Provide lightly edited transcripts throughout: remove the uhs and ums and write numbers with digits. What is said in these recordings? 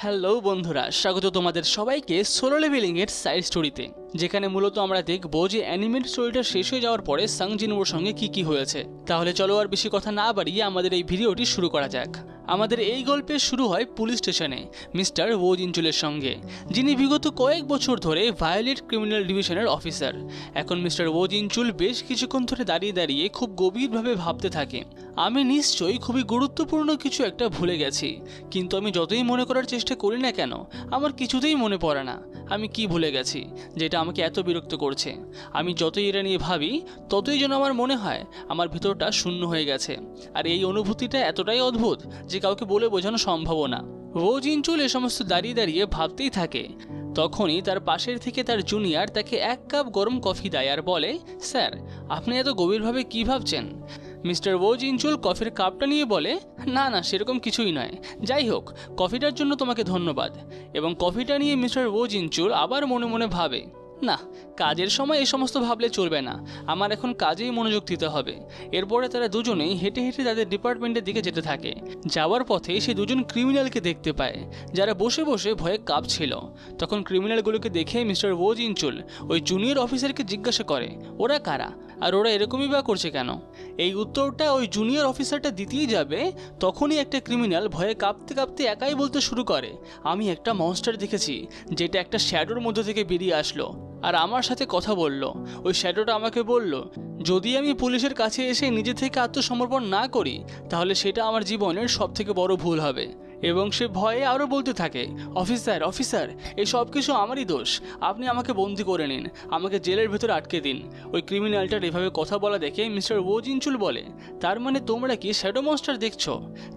Hello বন্ধুরা, স্বাগত তোমাদের সবাইকে সোলো লেভেলিং এর সাইড স্টোরিতে, যেখানে মূলত আমরা দেখব যে অ্যানিমেট স্টোরিটা শেষ হয়ে যাওয়ার পরে সাং জিনওর সঙ্গে কি হয়েছে। তাহলে চলো আর বেশি কথা না বাড়িয়ে আমাদের এই ভিডিওটি শুরু করা যাক। আমাদের এই গল্পে শুরু হয় পুলিশ স্টেশনে মিস্টার ওো জিনচুলের সঙ্গে, যিনি বিগত কয়েক বছর ধরে ভায়োলেট ক্রিমিনাল ডিভিশনের অফিসার। এখন মিস্টার ওো জিনচুল বেশ কিছুক্ষণ ধরে দাঁড়িয়ে খুব গভীরভাবে ভাবতে থাকে, আমি নিশ্চয়ই খুবই গুরুত্বপূর্ণ কিছু একটা ভুলে গেছি, কিন্তু আমি যতই মনে করার চেষ্টা করি না কেন আমার কিছুতেই মনে পড়ে না আমি কি ভুলে গেছি, যেটা আমাকে এত বিরক্ত করছে। আমি যতই এটা নিয়ে ভাবি ততই যেন আমার মনে হয় আমার ভিতরটা শূন্য হয়ে গেছে, আর এই অনুভূতিটা এতটাই অদ্ভুত যে কাউকে বলে বোঝানো সম্ভব না। ওো জিনচুল এ সমস্ত দাঁড়িয়ে ভাবতেই থাকে। তখনই তার পাশের থেকে তার জুনিয়র তাকে এক কাপ গরম কফি দেয় আর বলে, স্যার আপনি এত গভীরভাবে কি ভাবছেন? মিস্টার ওো জিনচুল কফির কাপটা নিয়ে বলে, না না সেরকম কিছুই নয়, যাই হোক কফিটার জন্য তোমাকে ধন্যবাদ। এবং কফিটা নিয়ে মিস্টার ওো জিনচুল আবার মনে মনে ভাবে, না কাজের সময় এই সমস্ত ভাবলে চলবে না, আমার এখন কাজেই মনোযোগ দিতে হবে। এরপরে তারা দুজনেই হেঁটে তাদের ডিপার্টমেন্টের দিকে যেতে থাকে। যাওয়ার পথে সে দুজন ক্রিমিনালকে দেখতে পায়, যারা বসে ভয়ে কাঁপছিল। তখন ক্রিমিনালগুলোকে দেখে মিস্টার ওো জিনচুল ওই জুনিয়র অফিসারকে জিজ্ঞাসা করে, ওরা কারা আর ওরা এরকমই বা করছে কেন? এই উত্তরটা ওই জুনিয়র অফিসারটা দিতেই যাবে, তখনই একটা ক্রিমিনাল ভয়ে কাঁপতে একাই বলতে শুরু করে, আমি একটা মনস্টার দেখেছি, যেটা একটা শ্যাডোর মধ্যে থেকে বেরিয়ে আসলো আর আমার সাথে কথা বলল। ওই শ্যাডোটা আমাকে বলল, যদি আমি পুলিশের কাছে এসে নিজে থেকে আত্মসমর্পণ না করি তাহলে সেটা আমার জীবনের সবথেকে বড় ভুল হবে। এবং সে ভয়ে আরও বলতে থাকে, অফিসার এই সব কিছু আমারই দোষ, আপনি আমাকে বন্দি করে নিন, আমাকে জেলের ভেতরে আটকে দিন। ওই ক্রিমিনালটার এভাবে কথা বলা দেখে মিস্টার ওো জিনচুল বলে, তার মানে তোমরা কি শ্যাডো মনস্টার দেখছো?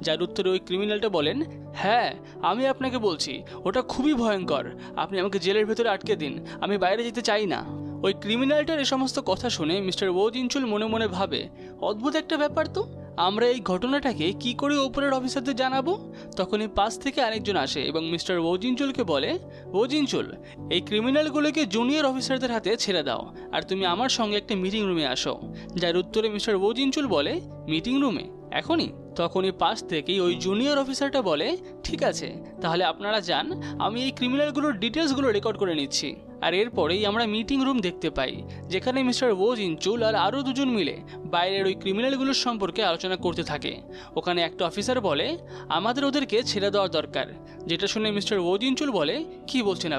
যার উত্তরে ওই ক্রিমিনালটা বলেন, হ্যাঁ আমি আপনাকে বলছি ওটা খুবই ভয়ঙ্কর, আপনি আমাকে জেলের ভেতরে আটকে দিন, আমি বাইরে যেতে চাই না। ওই ক্রিমিনালটার এ সমস্ত কথা শুনে মিস্টার ওো জিনচুল মনে মনে ভাবে, অদ্ভুত একটা ব্যাপার তো, আমরা এই ঘটনাটাকে কি করে ওপরের অফিসারদের জানাবো? তখনই পাশ থেকে আরেকজন আসে এবং মিস্টার ওো জিনচুলকে বলে, ওো জিনচুল এই ক্রিমিনালগুলোকে জুনিয়র অফিসারদের হাতে ছেড়ে দাও আর তুমি আমার সঙ্গে একটা মিটিং রুমে আসো। যার উত্তরে মিস্টার ওো জিনচুল বলে, মিটিং রুমে এখনই? তখনই পাশ থেকেই ওই জুনিয়র অফিসারটা বলে, ঠিক আছে তাহলে আপনারা যান, আমি এই ক্রিমিনালগুলোর ডিটেলসগুলো রেকর্ড করে নিচ্ছি। আর এরপরেই আমরা মিটিং রুম দেখতে পাই, যেখানে মিস্টার ওো জিনচুল আর আরও দুজন মিলে বাইরের ওই ক্রিমিনালগুলোর সম্পর্কে আলোচনা করতে থাকে। ওখানে একটা অফিসার বলে, আমাদের ওদেরকে ছেড়ে দেওয়া দরকার। যেটা শুনে মিস্টার ওো জিনচুল বলে, কি বলছেন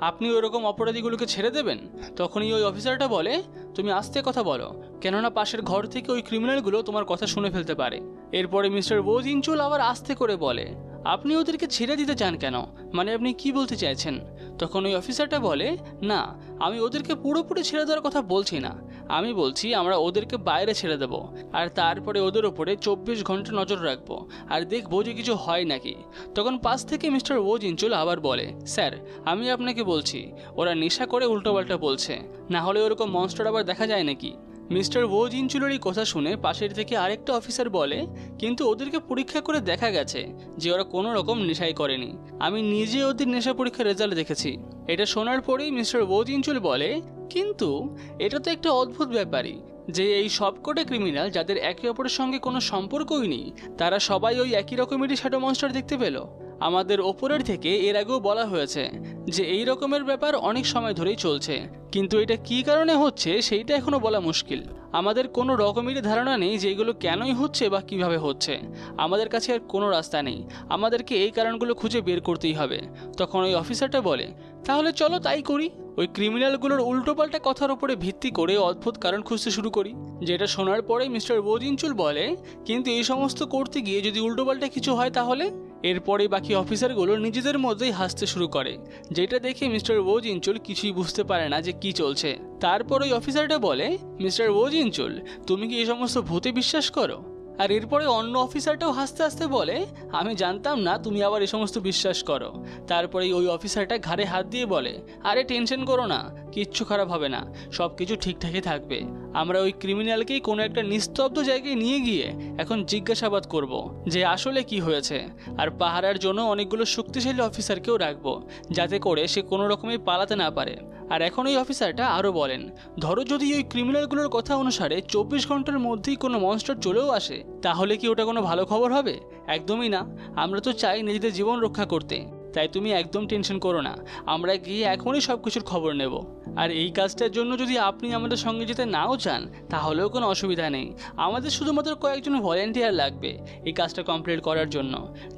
আপনি ওইরকম অপরাধীগুলোকে ছেড়ে দেবেন? তখনই ওই অফিসারটা বলে, তুমি আস্তে কথা বলো, কেননা পাশের ঘর থেকে ওই ক্রিমিনালগুলো তোমার কথা শুনে ফেলতে পারে। এরপরে মিস্টার ওো জিনচুল আবার আস্তে করে বলে, আপনি ওদেরকে ছেড়ে দিতে চান কেন, মানে আপনি কি বলতে চাইছেন? তখন ওই অফিসারটা বলে, না আমি ওদেরকে পুরোপুরি ছেড়ে দেওয়ার কথা বলছি না, আমি বলছি আমরা ওদেরকে বাইরে ছেড়ে দেবো আর তারপরে ওদের ওপরে 24 ঘন্টা নজর রাখবো আর দেখবো যে কিছু হয় নাকি। তখন পাশ থেকে মিস্টার ওো জিনচুল আবার বলে, স্যার আমি আপনাকে বলছি ওরা নেশা করে উল্টোপাল্টা বলছে, না হলে ওরকম মনস্টার আবার দেখা যায় নাকি? মিস্টার ওো জিনচুলের এই কথা শুনে পাশের থেকে আরেকটা অফিসার বলে, কিন্তু ওদেরকে পরীক্ষা করে দেখা গেছে যে ওরা কোনো রকম নেশাই করেনি, আমি নিজে ওদের নেশা পরীক্ষার রেজাল্ট দেখেছি। এটা শোনার পরেই মিস্টার ওো জিনচুল বলে, কিন্তু এটা তো একটা অদ্ভুত ব্যাপারই যে এই সবকটা ক্রিমিনাল যাদের একে অপরের সঙ্গে কোনো সম্পর্কই নেই, তারা সবাই ওই একই রকমেরই শ্যাডো মনস্টার দেখতে পেল। আমাদের ওপরের থেকে এর আগেও বলা হয়েছে যে এই রকমের ব্যাপার অনেক সময় ধরেই চলছে, কিন্তু এটা কি কারণে হচ্ছে সেইটা এখনো বলা মুশকিল। আমাদের কোনো রকমেরই ধারণা নেই যে এগুলো কেনই হচ্ছে বা কিভাবে হচ্ছে, আমাদের কাছে আর কোনো রাস্তা নেই, আমাদেরকে এই কারণগুলো খুঁজে বের করতেই হবে। তখন ওই অফিসারটা বলে, তাহলে চলো তাই করি, ওই ক্রিমিনালগুলোর উল্টোপাল্টা কথার উপরে ভিত্তি করে অদ্ভুত কারণ খুঁজতে শুরু করি। যেটা শোনার পরে মিস্টার ওো জিনচুল বলে, কিন্তু এই সমস্ত করতে গিয়ে যদি উল্টোপাল্টা কিছু হয় তাহলে? এরপরে বাকি অফিসারগুলো নিজেদের মধ্যেই হাসতে শুরু করে, যেটা দেখে মিস্টার ওো জিনচুল কিছুই বুঝতে পারে না যে কি চলছে। তারপর ওই অফিসারটা বলে, মিস্টার ওো জিনচুল তুমি কি এই সমস্ত ভূতে বিশ্বাস করো? আর এরপরে অন্য অফিসারটাও হাসতে বলে, আমি জানতাম না তুমি আবার এই সমস্ত বিশ্বাস করো। তারপরে ওই অফিসারটা ঘাড়ে হাত দিয়ে বলে, আরে টেনশন করো না, কিচ্ছু খারাপ হবে না, সব কিছু ঠিকঠাকই থাকবে। আমরা ওই ক্রিমিনালকেই কোনো একটা নিস্তব্ধ জায়গায় নিয়ে গিয়ে এখন জিজ্ঞাসাবাদ করব যে আসলে কি হয়েছে, আর পাহারার জন্য অনেকগুলো শক্তিশালী অফিসারকেও রাখবো যাতে করে সে কোনো রকমে পালাতে না পারে। আর এখন ওই অফিসারটা আরও বলেন, ধরো যদি ওই ক্রিমিনালগুলোর কথা অনুসারে 24 ঘন্টার মধ্যেই কোনো মনস্টার চলেও আসে, তাহলে কি ওটা কোনো ভালো খবর হবে? একদমই না, আমরা তো চাই নিজেদের জীবন রক্ষা করতে। তাই তুমি একদম টেনশন করো না, আমরা গিয়ে এখনই সব কিছুর খবর নেব। আর এই কাজটার জন্য যদি আপনি আমাদের সঙ্গে যেতে নাও চান তাহলেও কোনো অসুবিধা নেই, আমাদের শুধুমাত্র কয়েকজন ভলেন্টিয়ার লাগবে এই কাজটা কমপ্লিট করার জন্য।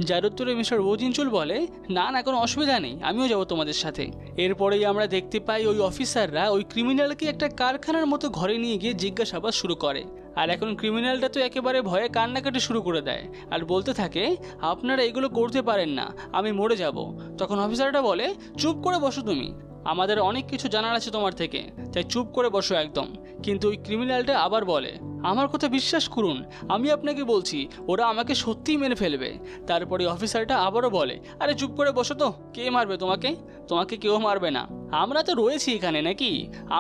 যার উত্তরে মিস্টার ও জিনচুল বলে, না না কোনো অসুবিধা নেই, আমিও যাবো তোমাদের সাথে। এরপরেই আমরা দেখতে পাই ওই অফিসাররা ওই ক্রিমিনালকে একটা কারখানার মতো ঘরে নিয়ে গিয়ে জিজ্ঞাসাবাদ শুরু করে। আর এখন ক্রিমিনালটা তো একেবারে ভয়ে কান্নাকাটি শুরু করে দেয় আর বলতে থাকে, আপনারা এগুলো করতে পারেন না, আমি মরে যাব। তখন অফিসারটা বলে, চুপ করে বসো তুমি, আমাদের অনেক কিছু জানার আছে তোমার থেকে, তাই চুপ করে বসো একদম। কিন্তু ওই ক্রিমিনালটা আবার বলে, আমার কথা বিশ্বাস করুন, আমি আপনাকে বলছি ওরা আমাকে সত্যিই মেরে ফেলবে। তারপরে অফিসারটা আবারও বলে, আরে চুপ করে বসো তো, কে মারবে তোমাকে? তোমাকে কেউ মারবে না, আমরা তো রয়েছি এখানে নাকি,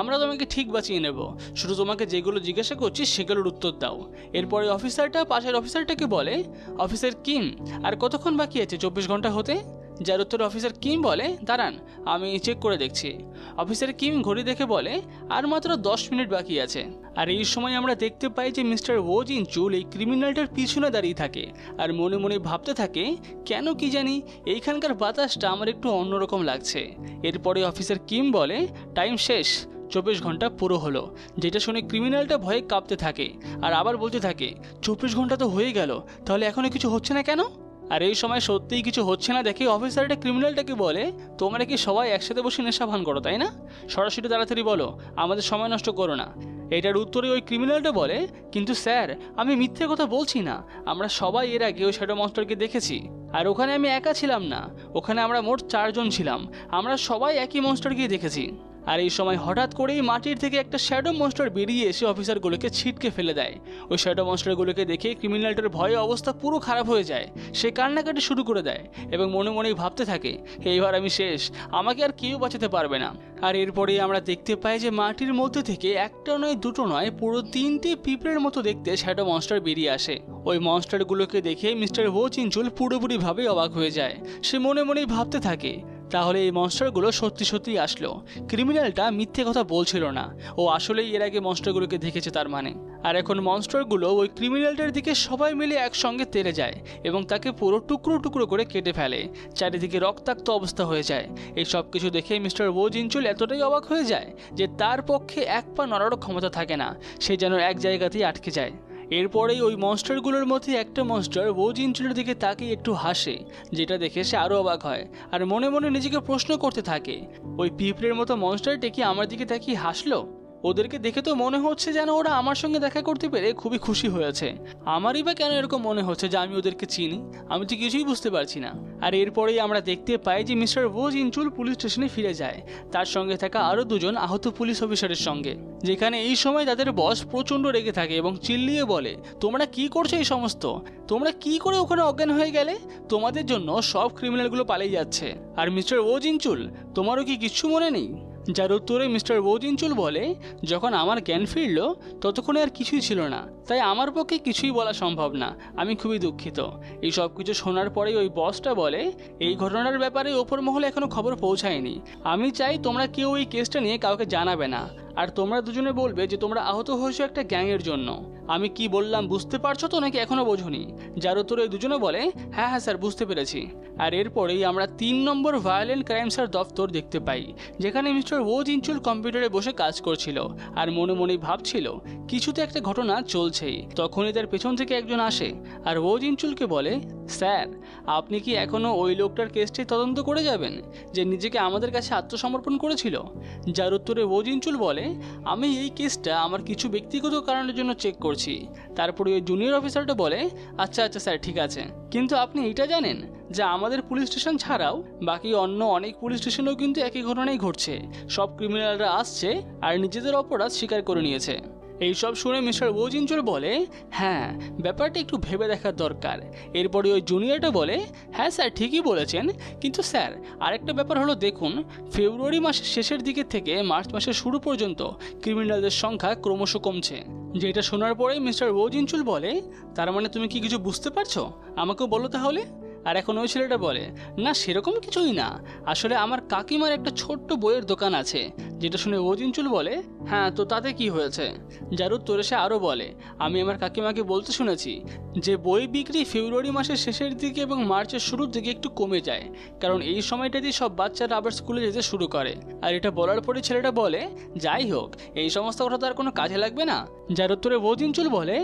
আমরা তোমাকে ঠিক বাঁচিয়ে নেব, শুধু তোমাকে যেগুলো জিজ্ঞাসা করছি সেগুলোর উত্তর দাও। এরপরে অফিসারটা পাশের অফিসারটাকে বলে, অফিসার কিম, আর কতক্ষণ বাকি আছে 24 ঘন্টা হতে? যার উত্তরে অফিসার কিম বলে, দাঁড়ান আমি চেক করে দেখছি। অফিসার কিম ঘড়ি দেখে বলে, আর মাত্র 10 মিনিট বাকি আছে। আর এই সময় আমরা দেখতে পাই যে মিস্টার ও জিনচুল এই ক্রিমিনালটার পিছনে দাঁড়িয়ে থাকে আর মনে মনে ভাবতে থাকে, কেন কি জানি এইখানকার বাতাসটা আমার একটু অন্যরকম লাগছে। এরপরে অফিসার কিম বলে, টাইম শেষ, 24 ঘন্টা পুরো হলো। যেটা শুনে ক্রিমিনালটা ভয়ে কাঁপতে থাকে আর আবার বলতে থাকে, 24 ঘন্টা তো হয়ে গেল, তাহলে এখনো কিছু হচ্ছে না কেন? আর এই সময় সত্যিই কিছু হচ্ছে না দেখে অফিসারটা ক্রিমিনালটাকে বলে, তোমরা কি সবাই একসাথে বসে নেশা ভান করো তাই না? সরাসরি তাড়াতাড়ি বলো, আমাদের সময় নষ্ট করো না। এটার উত্তরে ওই ক্রিমিনালটা বলে, কিন্তু স্যার আমি মিথ্যে কথা বলছি না, আমরা সবাই এর আগে ওই শ্যাডো মনস্টারকে দেখেছি, আর ওখানে আমি একা ছিলাম না, ওখানে আমরা মোট 4 জন ছিলাম, আমরা সবাই একই মনস্টারকেই দেখেছি। আর এই সময় হঠাৎ করেই মাটির থেকে একটা শ্যাডো মনস্টার বেরিয়ে এসে অফিসারগুলোকে ছিটকে ফেলে দেয়। ওই শ্যাডো মনস্টারগুলোকে দেখে ক্রিমিনালটার ভয়ে অবস্থা পুরো খারাপ হয়ে যায়, সে কান্নাকাটি শুরু করে দেয় এবং মনে মনেই ভাবতে থাকে, এইবার আমি শেষ, আমাকে আর কেউ বাঁচাতে পারবে না। আর এরপরেই আমরা দেখতে পাই যে মাটির মধ্যে থেকে একটা নয় দুটো নয় পুরো 3টে পিঁপড়ের মতো দেখতে শ্যাডো মনস্টার বেরিয়ে আসে। ওই মনস্টারগুলোকে দেখে মিস্টার ও জিনচুল পুরোপুরিভাবে অবাক হয়ে যায়, সে মনে মনেই ভাবতে থাকে, তাহলে এই মনস্টারগুলো সত্যি সত্যিই আসলো, ক্রিমিনালটা মিথ্যে কথা বলছিল না, ও আসলেই এর আগে মনস্টারগুলোকে দেখেছে তার মানে। আর এখন মনস্টারগুলো ওই ক্রিমিনালটার দিকে সবাই মিলে একসঙ্গে তেড়ে যায় এবং তাকে পুরো টুকরো টুকরো করে কেটে ফেলে, চারিদিকে রক্তাক্ত অবস্থা হয়ে যায়। এই সব কিছু দেখে মিস্টার ও জিনচুল এতটাই অবাক হয়ে যায় যে তার পক্ষে এক পা নড়ারও ক্ষমতা থাকে না, সে যেন এক জায়গাতেই আটকে যায়। এরপরেই ওই মনস্টারগুলোর মধ্যে একটা মনস্টার ও জিনচুলের দিকে তাকিয়ে একটু হাসে, যেটা দেখে সে আরও অবাক হয় আর মনে মনে নিজেকে প্রশ্ন করতে থাকে, ওই পিঁপড়ের মতো মনস্টারটি কি আমার দিকে তাকিয়ে হাসলো? ওদেরকে দেখে তো মনে হচ্ছে যেন ওরা আমার সঙ্গে দেখা করতে পেরে খুবই খুশি হয়েছে, আমারই বা কেন এরকম মনে হচ্ছে যে আমি ওদেরকে চিনি? আমি তো কিছুই বুঝতে পারছি না। আর এরপরেই আমরা দেখতে পাই যে মিস্টার ও জিনচুল পুলিশ স্টেশনে ফিরে যায়, তার সঙ্গে থাকা আরও 2 জন আহত পুলিশ অফিসারের সঙ্গে, যেখানে এই সময় তাদের বস প্রচণ্ড রেগে থাকে এবং চিল্লিয়ে বলে, তোমরা কি করছো এই সমস্ত? তোমরা কি করে ওখানে অজ্ঞান হয়ে গেলে? তোমাদের জন্য সব ক্রিমিনালগুলো পালিয়ে যাচ্ছে, আর মিস্টার ও জিনচুল তোমারও কি কিচ্ছু মনে নেই? যার উত্তরে মিস্টার ও জিনচুল বলে, যখন আমার জ্ঞান ফিরল ততক্ষণে আর কিছুই ছিল না, তাই আমার পক্ষে কিছুই বলা সম্ভব না, আমি খুবই দুঃখিত। এই সব কিছু শোনার পরেই ওই বসটা বলে, এই ঘটনার ব্যাপারে ওপর মহলে এখনো খবর পৌঁছায়নি, আমি চাই তোমরা কেউ এই কেসটা নিয়ে কাউকে জানাবে না, আর তোমরা দুজনে বলবে যে তোমরা আহত হয়েছো একটা গ্যাংয়ের জন্য। আমি কি বললাম বুঝতে পারছো তো নাকি এখনো বোঝোনি? যার উত্তরে দুজনে বলে, হ্যাঁ হ্যাঁ স্যার বুঝতে পেরেছি। আর এরপরেই আমরা 3 নম্বর ভায়োলেন্ট ক্রাইমসের দফতর দেখতে পাই, যেখানে মিস্টার ও জিনচুল কম্পিউটারে বসে কাজ করছিল আর মনে মনেই ভাবছিল কিছুতে একটা ঘটনা চলছেই। তখনই তার পেছন থেকে একজন আসে আর ও জিনচুলকে বলে, স্যার আপনি কি এখনও ওই লোকটার কেসটি তদন্ত করে যাবেন যে নিজেকে আমাদের কাছে আত্মসমর্পণ করেছিল? যার উত্তরে ও জিনচুল বলে, আমি এই কেসটা আমার কিছু ব্যক্তিগত কারণের জন্য চেক করছি। তারপরে ওই জুনিয়র অফিসারটা বলে, আচ্ছা আচ্ছা স্যার ঠিক আছে, কিন্তু আপনি এটা জানেন যে আমাদের পুলিশ স্টেশন ছাড়াও বাকি অন্য অনেক পুলিশ স্টেশনেও কিন্তু একই ঘটনাই ঘটছে, সব ক্রিমিনালরা আসছে আর নিজেদের অপরাধ স্বীকার করে নিয়েছে। এইসব শুনে মিস্টার ও জিনচুল বলে, হ্যাঁ ব্যাপারটা একটু ভেবে দেখার দরকার। এরপরে ওই জুনিয়রটা বলে, হ্যাঁ স্যার ঠিকই বলেছেন, কিন্তু স্যার আরেকটা ব্যাপার হলো, দেখুন ফেব্রুয়ারি মাসের শেষের দিকে থেকে মার্চ মাসের শুরু পর্যন্ত ক্রিমিনালদের সংখ্যা ক্রমশ কমছে। যেটা শোনার পরেই মিস্টার ও জিনচুল বলে, তার মানে তুমি কি কিছু বুঝতে পারছো? আমাকেও বলো তাহলে। আর এখন ওই ছেলেটা বলে, না সেরকম কিছুই না, আসলে আমার কাকিমার একটা ছোট্ট বইয়ের দোকান আছে। যেটা শুনে ও জিনচুল বলে, হ্যাঁ তো তাতে কি হয়েছে? যার উত্তরে সে আরও বলে, আমি আমার কাকিমাকে বলতে শুনেছি যে বই বিক্রি ফেব্রুয়ারি মাসের শেষের দিকে এবং মার্চের শুরুর দিকে একটু কমে যায়, কারণ এই সময়টাতেই সব বাচ্চারা আবার স্কুলে যেতে শুরু করে। আর এটা বলার পরে ছেলেটা বলে, যাই হোক এই সমস্ত কথা তো আর কোনো কাজে লাগবে না। যার উত্তরে বোজিনচুল বলে,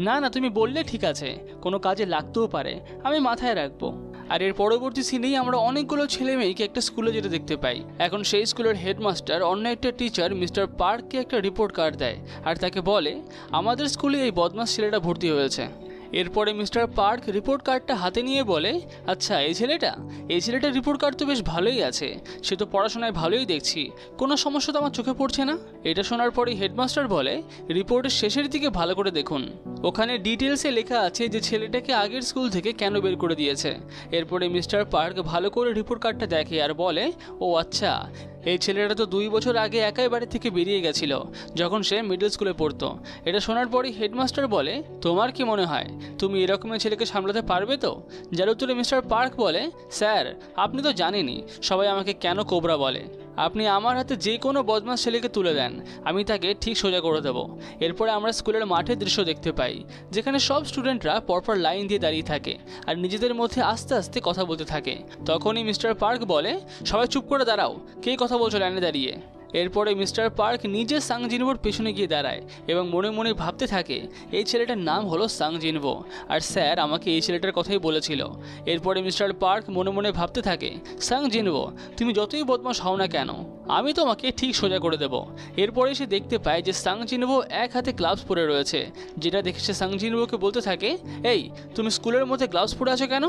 না না তুমি বললে ঠিক আছে, কোনো কাজে লাগতেও পারে, আমি মাথায় রাখবো। আর এর পরবর্তী সিনেই আমরা অনেকগুলো ছেলে মেয়েকে একটা স্কুলে যেতে দেখতে পাই। এখন সেই স্কুলের হেডমাস্টার অন্য একটা টিচার মিস্টার পার্ককে একটা রিপোর্ট কার্ড দেয় আর তাকে বলে আমাদের স্কুলে এই বদমাস ছেলেটা ভর্তি হয়েছে। এরপরে মিস্টার পার্ক রিপোর্ট কার্ডটা হাতে নিয়ে বলে, আচ্ছা এই ছেলেটার রিপোর্ট কার্ড তো বেশ ভালোই আছে, সে তো পড়াশোনায় ভালোই দেখছি, কোনো সমস্যা তো আমার চোখে পড়ছে না। এটা শোনার পরেই হেডমাস্টার বলে, রিপোর্টের শেষের দিকে ভালো করে দেখুন, ওখানে ডিটেলসে লেখা আছে যে ছেলেটাকে আগের স্কুল থেকে কেন বের করে দিয়েছে। এরপরে মিস্টার পার্ক ভালো করে রিপোর্ট কার্ডটা দেখে আর বলে, ও আচ্ছা এই ছেলেটা তো 2 বছর আগে একাই বাড়ি থেকে বেরিয়ে গেছিল যখন সে মিডল স্কুলে পড়তো। এটা শোনার পরই হেডমাস্টার বলে, তোমার কি মনে হয় তুমি এরকমের ছেলেকে সামলাতে পারবে তো? যার উত্তরে মিস্টার পার্ক বলে, স্যার আপনি তো জানেনই সবাই আমাকে কেন কোবরা বলে, আপনি আমার হাতে যে কোনো বদমাস ছেলেকে তুলে দেন, আমি তাকে ঠিক সোজা করে দেবো। এরপরে আমরা স্কুলের মাঠের দৃশ্য দেখতে পাই, যেখানে সব স্টুডেন্টরা পরপর লাইন দিয়ে দাঁড়িয়ে থাকে আর নিজেদের মধ্যে আস্তে আস্তে কথা বলতে থাকে। তখনই মিস্টার পার্ক বলে, সবাই চুপ করে দাঁড়াও, কে কথা বলছো লাইনে দাঁড়িয়ে? এরপরে মিস্টার পার্ক নিজে সাং জিনভোর পেছনে গিয়ে দাঁড়ায় এবং মনে মনে ভাবতে থাকে, এই ছেলেটার নাম হলো সাং জিনভো, আর স্যার আমাকে এই ছেলেটার কথাই বলেছিল। এরপরে মিস্টার পার্ক মনে মনে ভাবতে থাকে, সাং জিনভো তুমি যতই বদমাশ হও না কেন আমি তোমাকে ঠিক সোজা করে দেব। এরপরে সে দেখতে পায় যে সাং জিনভো এক হাতে গ্লাভস পরে রয়েছে, যেটা দেখে সে সাং জিনভোকে বলতে থাকে, এই তুমি স্কুলের মধ্যে গ্লাভস পরে আছো কেন?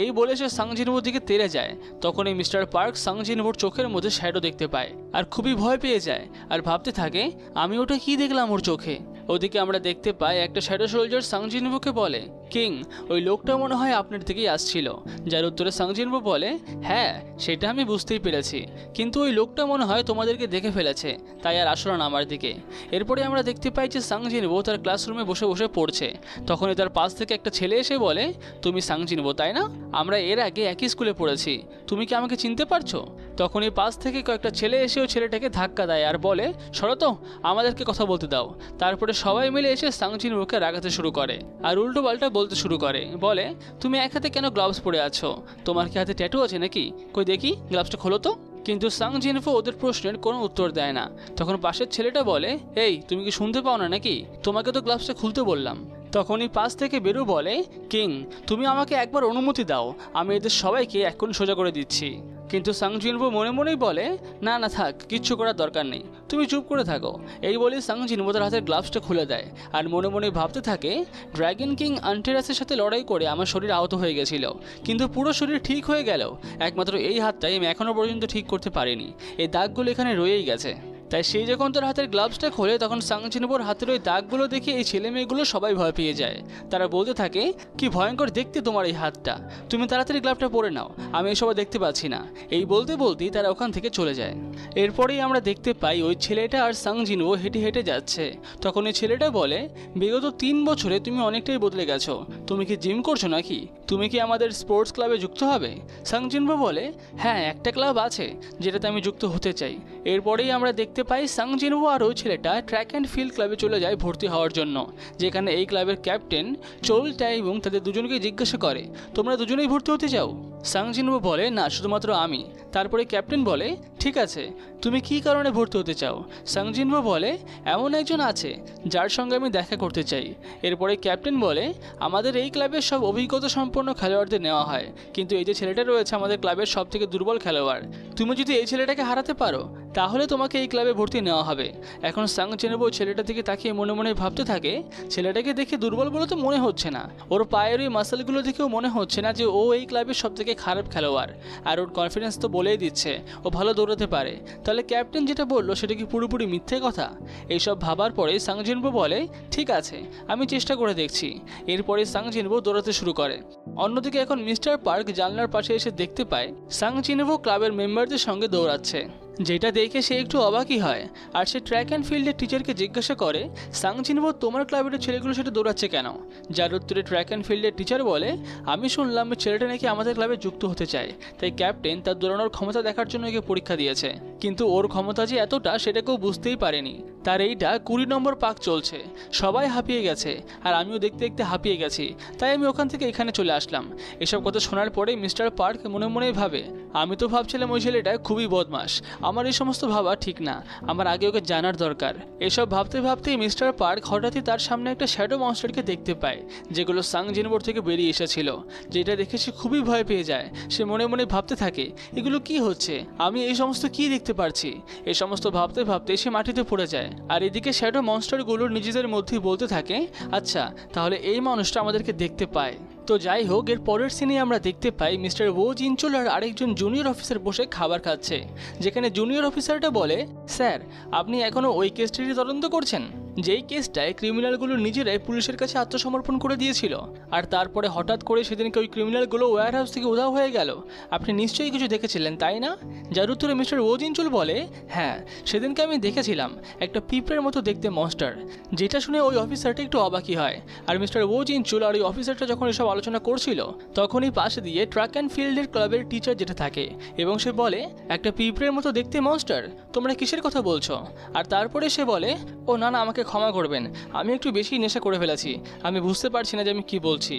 এই বলে সে সাং জিনভোর দিকে তেড়ে যায়। তখন এই মিস্টার পার্ক সাং জিনভোর চোখের মধ্যে শ্যাডো দেখতে পায় আর খুবই ভয় পেয়ে যায় আর ভাবতে থাকে, আমি ওটা কি দেখলাম ওর চোখে। ওদিকে আমরা দেখতে পাই একটা শ্যাডো সোলজার সাং জিনভোকে বলে, কিং ওই লোকটা মনে হয় আপনার দিকেই আসছিল। যার উত্তরে সাং জিনভো বলে, হ্যাঁ সেটা আমি বুঝতেই পেরেছি, কিন্তু ওই লোকটা মনে হয় তোমাদেরকে দেখে ফেলেছে, তাই আর আসলো না আমার দিকে। এরপরে আমরা দেখতে পাই যে সাং জিনভো তার ক্লাসরুমে বসে বসে পড়ছে। তখনই তার পাশ থেকে একটা ছেলে এসে বলে, তুমি সাং জিনভো তাই না? আমরা এর আগে একই স্কুলে পড়েছি, তুমি কি আমাকে চিনতে পারছো? তখনই পাশ থেকে কয়েকটা ছেলে এসে ওই ছেলেটাকে ধাক্কা দেয় আর বলে, সরো তো, আমাদেরকে কথা বলতে দাও। তারপরে সবাই মিলে এসে সাং জিনভোকে রাগাতে শুরু করে আর উল্টো পাল্টা বলতে শুরু করে, বলে তুমি এক হাতে কেন গ্লাভস পরে আছো? তোমার কি হাতে ট্যাটু আছে নাকি? কই দেখি গ্লাভসটা খোলো তো। কিন্তু সাং জিনভো ওদের প্রশ্নের কোনো উত্তর দেয় না। তখন পাশের ছেলেটা বলে, এই তুমি কি শুনতে পাও না নাকি? তোমাকে তো গ্লাভসটা খুলতে বললাম। তখনই পাশ থেকে বেরু বলে, কিং তুমি আমাকে একবার অনুমতি দাও, আমি এদের সবাইকে এখন সোজা করে দিচ্ছি। কিন্তু সাং জিনভো মনে মনেই বলে, না না থাক, কিচ্ছু করার দরকার নেই, তুমি চুপ করে থাকো। এই বলে সাং জিনভো তার হাতের গ্লাভসটা খুলে দেয় আর মনে মনে ভাবতে থাকে, ড্র্যাগন কিং আন্টেরাসের সাথে লড়াই করে আমার শরীর আহত হয়ে গেছিল, কিন্তু পুরো শরীর ঠিক হয়ে গেল, একমাত্র এই হাতটাই আমি এখনও পর্যন্ত ঠিক করতে পারিনি, এই দাগগুলো এখানে রয়েই গেছে। তাই সেই যখন তার হাতের গ্লাভসটা খোলে তখন সাং জিনভোর হাতের ওই দাগগুলো দেখে এই ছেলে মেয়েগুলো সবাই ভয় পেয়ে যায়। তারা বলতে থাকে, কি ভয়ঙ্কর দেখতে তোমার এই হাতটা, তুমি তাড়াতাড়ি গ্লাভটা পরে নাও, আমি এসব দেখতে পাচ্ছি না। এই বলতে বলতেই তারা ওখান থেকে চলে যায়। এরপরেই আমরা দেখতে পাই ওই ছেলেটা আর সাং জিনভো হেঁটে হেঁটে যাচ্ছে। তখন ওই ছেলেটা বলে, বিগত 3 বছরে তুমি অনেকটাই বদলে গেছো, তুমি কি জিম করছো নাকি? তুমি কি আমাদের স্পোর্টস ক্লাবে যুক্ত হবে? সাং জিনভো বলে, হ্যাঁ একটা ক্লাব আছে যেটাতে আমি যুক্ত হতে চাই। এরপরেই আমরা দেখতে পাই সাং জিনভো আর ওই ছেলেটা ট্র্যাক অ্যান্ড ফিল্ড ক্লাবে চলে যায় ভর্তি হওয়ার জন্য, যেখানে এই ক্লাবের ক্যাপ্টেন চোল টাইবুং তাদের দুজনকে জিজ্ঞাসা করে, তোমরা দুজনেই ভর্তি হতে চাও? সাং জিনভো বলে, না শুধুমাত্র আমি। তারপরে ক্যাপ্টেন বলে, ঠিক আছে তুমি কি কারণে ভর্তি হতে চাও? সাং জিনভো বলে, এমন একজন আছে যার সঙ্গে আমি দেখা করতে চাই। এরপরে ক্যাপ্টেন বলে, আমাদের এই ক্লাবের সব অভিজ্ঞতা সম্পন্ন খেলোয়াড়দের নেওয়া হয়, কিন্তু এই যে ছেলেটা রয়েছে আমাদের ক্লাবের সব থেকে দুর্বল খেলোয়াড়, তুমি যদি এই ছেলেটাকে হারাতে পারো তাহলে তোমাকে এই ক্লাবে ভর্তি নেওয়া হবে। এখন সাং জিনভো ছেলেটার দিকে তাকিয়ে মনে মনে ভাবতে থাকে, ছেলেটাকে দেখে দুর্বল বলে তো মনে হচ্ছে না, ওর পায়ের ওই মাসেলগুলো দেখেও মনে হচ্ছে না যে ও এই ক্লাবের সব থেকে খারাপ খেলোয়াড়, আর ওর কনফিডেন্স তো বলেই দিচ্ছে ও ভালো দৌড়াতে পারে। তাহলে ক্যাপ্টেন যেটা বললো সেটা কি পুরোপুরি মিথ্যে কথা? এইসব ভাবার পরে সাং জিনভো বলে, ঠিক আছে আমি চেষ্টা করে দেখছি। এরপরে সাং জিনভো দৌড়াতে শুরু করে। অন্যদিকে এখন মিস্টার পার্ক জানলার পাশে এসে দেখতে পায় সাং জিনভো ক্লাবের মেম্বারদের সঙ্গে দৌড়াচ্ছে, যেটা দেখে সে একটু অবাকই হয়। আর সে ট্র্যাক অ্যান্ড ফিল্ডের টিচারকে জিজ্ঞাসা করে, সাং জিনভো তোমার ক্লাবের ছেলেগুলো সেটা দৌড়াচ্ছে কেন? যার উত্তরে ট্র্যাক অ্যান্ড ফিল্ডের টিচার বলে, আমি শুনলাম ছেলেটা নাকি আমাদের ক্লাবে যুক্ত হতে চায়, তাই ক্যাপ্টেন তার দৌড়ানোর ক্ষমতা দেখার জন্য একে পরীক্ষা দিয়েছে। কিন্তু ওর ক্ষমতা যে এতটা সেটা কেউ বুঝতেই পারেনি। তার এইটা 20 নম্বর পাক চলছে, সবাই হাঁপিয়ে গেছে আর আমিও দেখতে দেখতে হাঁপিয়ে গেছি, তাই আমি ওখান থেকে এখানে চলে আসলাম। এসব কথা শোনার পরে মিস্টার পার্ক মনে মনেই ভাবে, আমি তো ভাবছিলাম ওই ছেলেটা খুবই বদমাস, আমার এই সমস্ত ভাবা ঠিক না, আমার আগে ওকে জানার দরকার। এসব ভাবতে ভাবতেই মিস্টার পার্ক হঠাৎই তার সামনে একটা শ্যাডো মনস্টারকে দেখতে পায়, যেগুলো সাং জিনবোর থেকে বেরিয়ে এসেছিল। যেটা দেখে সে খুবই ভয় পেয়ে যায়। সে মনে মনে ভাবতে থাকে, এগুলো কি হচ্ছে, আমি এই সমস্ত কি দেখতে পারছি। এই সমস্ত ভাবতে ভাবতে সে মাটিতে পড়ে যায়। আর এদিকে শ্যাডো মনস্টারগুলো নিজেদের মধ্যেই বলতে থাকে, আচ্ছা তাহলে এই মানুষটা আমাদেরকে দেখতে পায়। তো যাই হোক, এর পরের সিনে আমরা দেখতে পাই মিস্টার ও জিনচুল আর আরেকজন জুনিয়র অফিসার বসে খাবার খাচ্ছে, যেখানে জুনিয়র অফিসারটা বলে, স্যার আপনি এখনো ওই কেসটির তদন্ত করছেন, যেই কেসটায় ক্রিমিনালগুলো নিজেরাই পুলিশের কাছে আত্মসমর্পণ করে দিয়েছিল, আর তারপরে হঠাৎ করে সেদিনকে ওই ক্রিমিনালগুলো ওয়্যার হাউস থেকে উধাও হয়ে গেল। আপনি নিশ্চয়ই কিছু দেখেছিলেন তাই না? যার উত্তরে মিস্টার ও জিনচুল বলে, হ্যাঁ সেদিনকে আমি দেখেছিলাম একটা পিঁপড়ের মতো দেখতে মনস্টার। যেটা শুনে ওই অফিসারটা একটু অবাকই হয়। আর মিস্টার ও জিনচুল আর ওই অফিসারটা যখন এসব আলোচনা করছিল, তখনই পাশে দিয়ে ট্র্যাক অ্যান্ড ফিল্ডের ক্লাবের টিচার যেটা থাকে, এবং সে বলে, একটা পিঁপড়ের মতো দেখতে মনস্টার, তোমরা কিসের কথা বলছো? আর তারপরে সে বলে, ও না না, আমাকে ক্ষমা করবেন, আমি একটু বেশি নেশা করে ফেলেছি, আমি বুঝতে পারছি না যে আমি কি বলছি।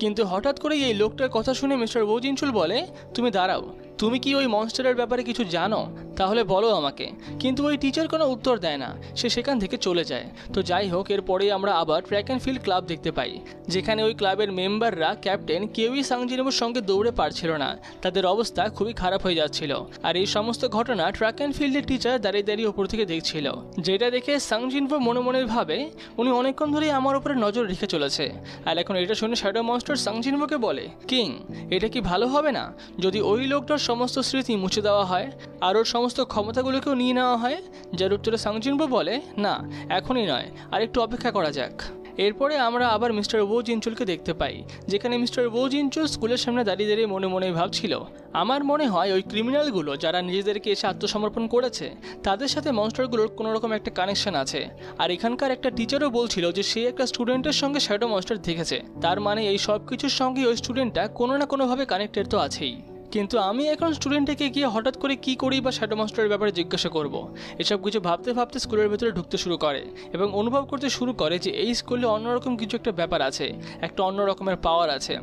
কিন্তু হঠাৎ করেই এই লোকটার কথা শুনে মিস্টার ও জিনচুল বলে, তুমি দাঁড়াও, তুমি কি ওই মনস্টারের ব্যাপারে কিছু জানো? তাহলে বলো আমাকে। কিন্তু ওই টিচার কোনো উত্তর দেয় না, সে সেখান থেকে চলে যায়। তো যাই হোক, এরপরেই আমরা আবার ট্র্যাক অ্যান্ড ফিল্ড ক্লাব দেখতে পাই, যেখানে ওই ক্লাবের মেম্বাররা ক্যাপ্টেন কেউই সাংজিনবোর সঙ্গে দৌড়ে পারছিল না, তাদের অবস্থা খুবই খারাপ হয়ে যাচ্ছিল। আর এই সমস্ত ঘটনা ট্র্যাক অ্যান্ড ফিল্ডের টিচার দাঁড়িয়ে দাঁড়িয়ে উপর থেকে দেখছিল, যেটা দেখে সাংজিনবো মনে মনে ভাবে, উনি অনেকক্ষণ ধরেই আমার উপরে নজর রেখে চলেছে। আর এখন এটা শুনে শ্যাডো মনস্টার সাংজিনবোকে বলে, কিং এটা কি ভালো হবে না যদি ওই লোকটার সমস্ত স্মৃতি মুছে দেওয়া হয় আর ওর সমস্ত ক্ষমতাগুলোকেও নিয়ে নেওয়া হয়? যার উত্তরে সাংজিনবো বলে, না এখনই নয়, আর একটু অপেক্ষা করা যাক। এরপরে আমরা আবার মিস্টার ও জিনচুলকে দেখতে পাই, যেখানে মিস্টার ও জিনচুল স্কুলের সামনে দাঁড়িয়ে দাঁড়িয়ে মনে মনে ভাবছিল, আমার মনে হয় ওই ক্রিমিনালগুলো যারা নিজেদেরকে এসে আত্মসমর্পণ করেছে, তাদের সাথে মনস্টারগুলোর কোনো রকম একটা কানেকশন আছে। আর এখানকার একটা টিচারও বলছিল যে সে একটা স্টুডেন্টের সঙ্গে শ্যাডো মনস্টার দেখেছে, তার মানে এই সব কিছুর সঙ্গে ওই স্টুডেন্টটা কোনো না কোনোভাবে কানেক্টেড তো আছেই। কিন্তু আমি এখন স্টুডেন্টকে গিয়ে হঠাৎ করে কি করি বা শ্যাডো মনস্টারের ব্যাপারে জিজ্ঞাসা করব, এসব কিছু ভাবতে ভাবতে স্কুলের ভেতরে ঢুকতে শুরু করে এবং অনুভব করতে শুরু করে যে এই স্কুলে অন্যরকম কিছু একটা ব্যাপার আছে, একটা অন্য রকমের পাওয়ার আছে।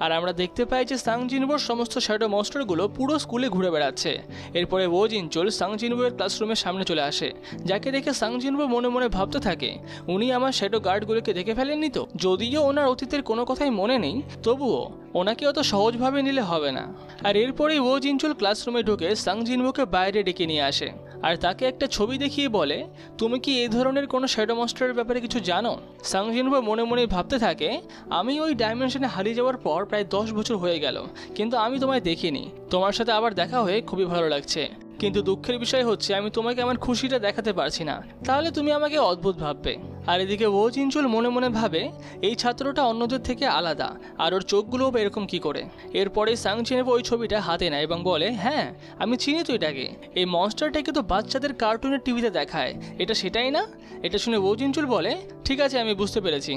আর আমরা দেখতে পাই যে সাংজিনবোর সমস্ত শ্যাডো মনস্টারগুলো পুরো স্কুলে ঘুরে বেড়াচ্ছে। এরপরে ও জিনচুল সাংজিনবোর ক্লাসরুমের সামনে চলে আসে, যাকে দেখে সাংজিনবো মনে মনে ভাবতে থাকে, উনি আমার শ্যাডো গার্ডগুলোকে দেখে ফেলেননি তো? যদিও ওনার অতীতের কোনো কথাই মনে নেই, তবুও ওনাকে অত সহজভাবে নিলে হবে না। আর এরপরেই ও জিনচুল ক্লাসরুমে ঢুকে সাংজিনবোকে বাইরে ডেকে নিয়ে আসে আর তাকে একটা ছবি দেখিয়ে বলে, তুমি কি এই ধরনের কোনো শ্যাডো মনস্টারের ব্যাপারে কিছু জানো? সাংজিনবো মনে মনে ভাবতে থাকে, আমি ওই ডাইমেনশনে হারিয়ে যাওয়ার পর প্রায় 10 বছর হয়ে গেল, কিন্তু আমি তোমায় দেখিনি। তোমার সাথে আবার দেখা হয়ে খুবই ভালো লাগছে, কিন্তু দুঃখের বিষয় হচ্ছে আমি তোমাকে আমার খুশিটা দেখাতে পারছি না, তাহলে তুমি আমাকে অদ্ভুত ভাববে। আর এদিকে ও জিনচুল মনে মনে ভাবে, এই ছাত্রটা অন্যদের থেকে আলাদা, আর ওর চোখগুলোও বা এরকম কি করে? এরপরে সাংজিনবো ওই ছবিটা হাতে নেয় এবং বলে, হ্যাঁ আমি চিনি তো এটাকে, এই মনস্টারটাকে তো বাচ্চাদের কার্টুনের টিভিতে দেখায়, এটা সেটাই না? এটা শুনে ও জিনচুল বলে, ঠিক আছে আমি বুঝতে পেরেছি,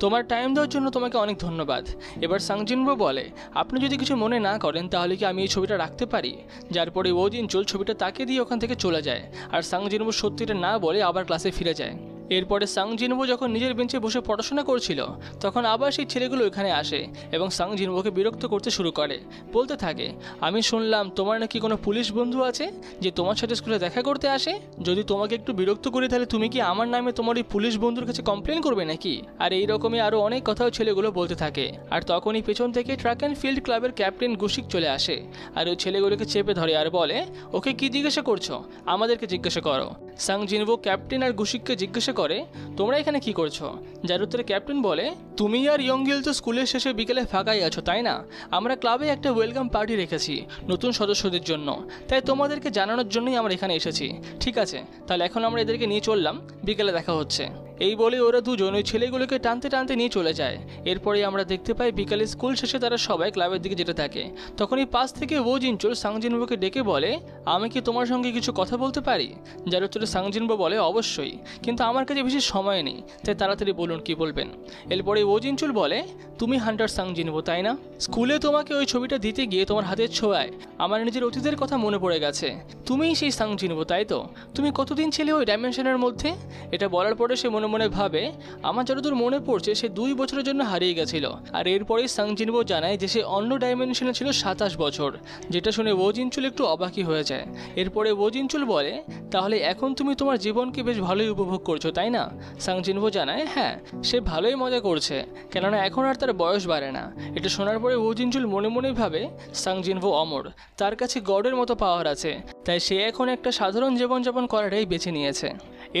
তোমার টাইম দেওয়ার জন্য তোমাকে অনেক ধন্যবাদ। এবার সাংজিনবো বলে, আপনি যদি কিছু মনে না করেন তাহলে কি আমি এই ছবিটা রাখতে পারি? যার পরে ও জিনচুল ছবিটা তাকে দিয়ে ওখান থেকে চলে যায়, আর সাংজিনবো সত্যিটা না বলে আবার ক্লাসে ফিরে যায়। এরপরে সাংজিনবো যখন নিজের বেঞ্চে বসে পড়াশোনা করছিল, তখন আবার সেই ছেলেগুলো এখানে আসে এবং সাংজিনবোকে বিরক্ত করতে শুরু করে, বলতে থাকে, আমি শুনলাম তোমার নাকি কোনো পুলিশ বন্ধু আছে যে তোমার সাথে স্কুলে দেখা করতে আসে, যদি তোমাকে একটু বিরক্ত করি তাহলে তুমি কি আমার নামে তোমার এই পুলিশ বন্ধুর কাছে কমপ্লেন করবে নাকি? আর এইরকমই আরও অনেক কথাও ছেলেগুলো বলতে থাকে। আর তখনই পেছন থেকে ট্র্যাক অ্যান্ড ফিল্ড ক্লাবের ক্যাপ্টেন গুশিক চলে আসে আর ওই ছেলেগুলোকে চেপে ধরে আর বলে, ওকে কি জিজ্ঞাসা করছো? আমাদেরকে জিজ্ঞাসা করো। সাংজিনবো ক্যাপ্টেন আর গুশিককে জিজ্ঞাসা করে, তোমরা এখানে কি করছো? যার উত্তরে ক্যাপ্টেন বলে, তুমি আর ইয়ংগিল তো স্কুলের শেষে বিকেলে ফাঁকাই আছো তাই না? আমরা ক্লাবে একটা ওয়েলকাম পার্টি রেখেছি নতুন সদস্যদের জন্য, তাই তোমাদেরকে জানানোর জন্যই আমরা এখানে এসেছি। ঠিক আছে, তাহলে এখন আমরা এদেরকে নিয়ে চললাম, বিকেলে দেখা হচ্ছে। এই বলে ওরা দুজন ওই ছেলেগুলোকে টানতে টানতে নিয়ে চলে যায়। এরপরে আমরা দেখতে পাই বিকালে স্কুল শেষে তারা সবাই ক্লাবের দিকে যেতে থাকে। তখনই পাশ থেকে ও জিনচুল সাংজিনবোকে ডেকে বলে, আমি কি তোমার সঙ্গে কিছু কথা বলতে পারি? যার উত্তরে সাংজিনবো বলে, অবশ্যই, কিন্তু আমার কাছে বেশি সময় নেই, তাই তাড়াতাড়ি বলুন কি বলবেন। এরপরে ও জিনচুল বলে, তুমি হান্টার সাংজিনবো তাই না? স্কুলে তোমাকে ওই ছবিটা দিতে গিয়ে তোমার হাতের ছোঁয়ায় আমার নিজের অতীতের কথা মনে পড়ে গেছে। তুমিই সেই সাংজিনবো তাই তো? তুমি কতদিন ছিলে ওই ডাইমেনশনের মধ্যে? এটা বলার পরে সে মনে মনে ভাবে, আমার যতদূর মনে পড়ছে সে 2 বছরের জন্য হারিয়ে গেছিল। আর এরপরেই সাংজিনবো জানায় যে সে অন্য ডাইমেনশনে ছিল 27 বছর, যেটা শুনে ও জিনচুল একটু অবাকই হয়ে যায়। এরপরে ও জিনচুল বলে, তাহলে এখন তুমি তোমার জীবনকে বেশ ভালোই উপভোগ করছো তাই না? সাংজিনবো জানায়, হ্যাঁ, সে ভালোই মজা করছে, কেননা এখন আর তার বয়স বাড়ে না। এটা শোনার পরে ও জিনচুল মনে মনে ভাবে, সাংজিনবো অমর, তার কাছে গডের মতো পাওয়ার আছে, তাই সে এখন একটা সাধারণ জীবনযাপন করাটাই বেছে নিয়েছে।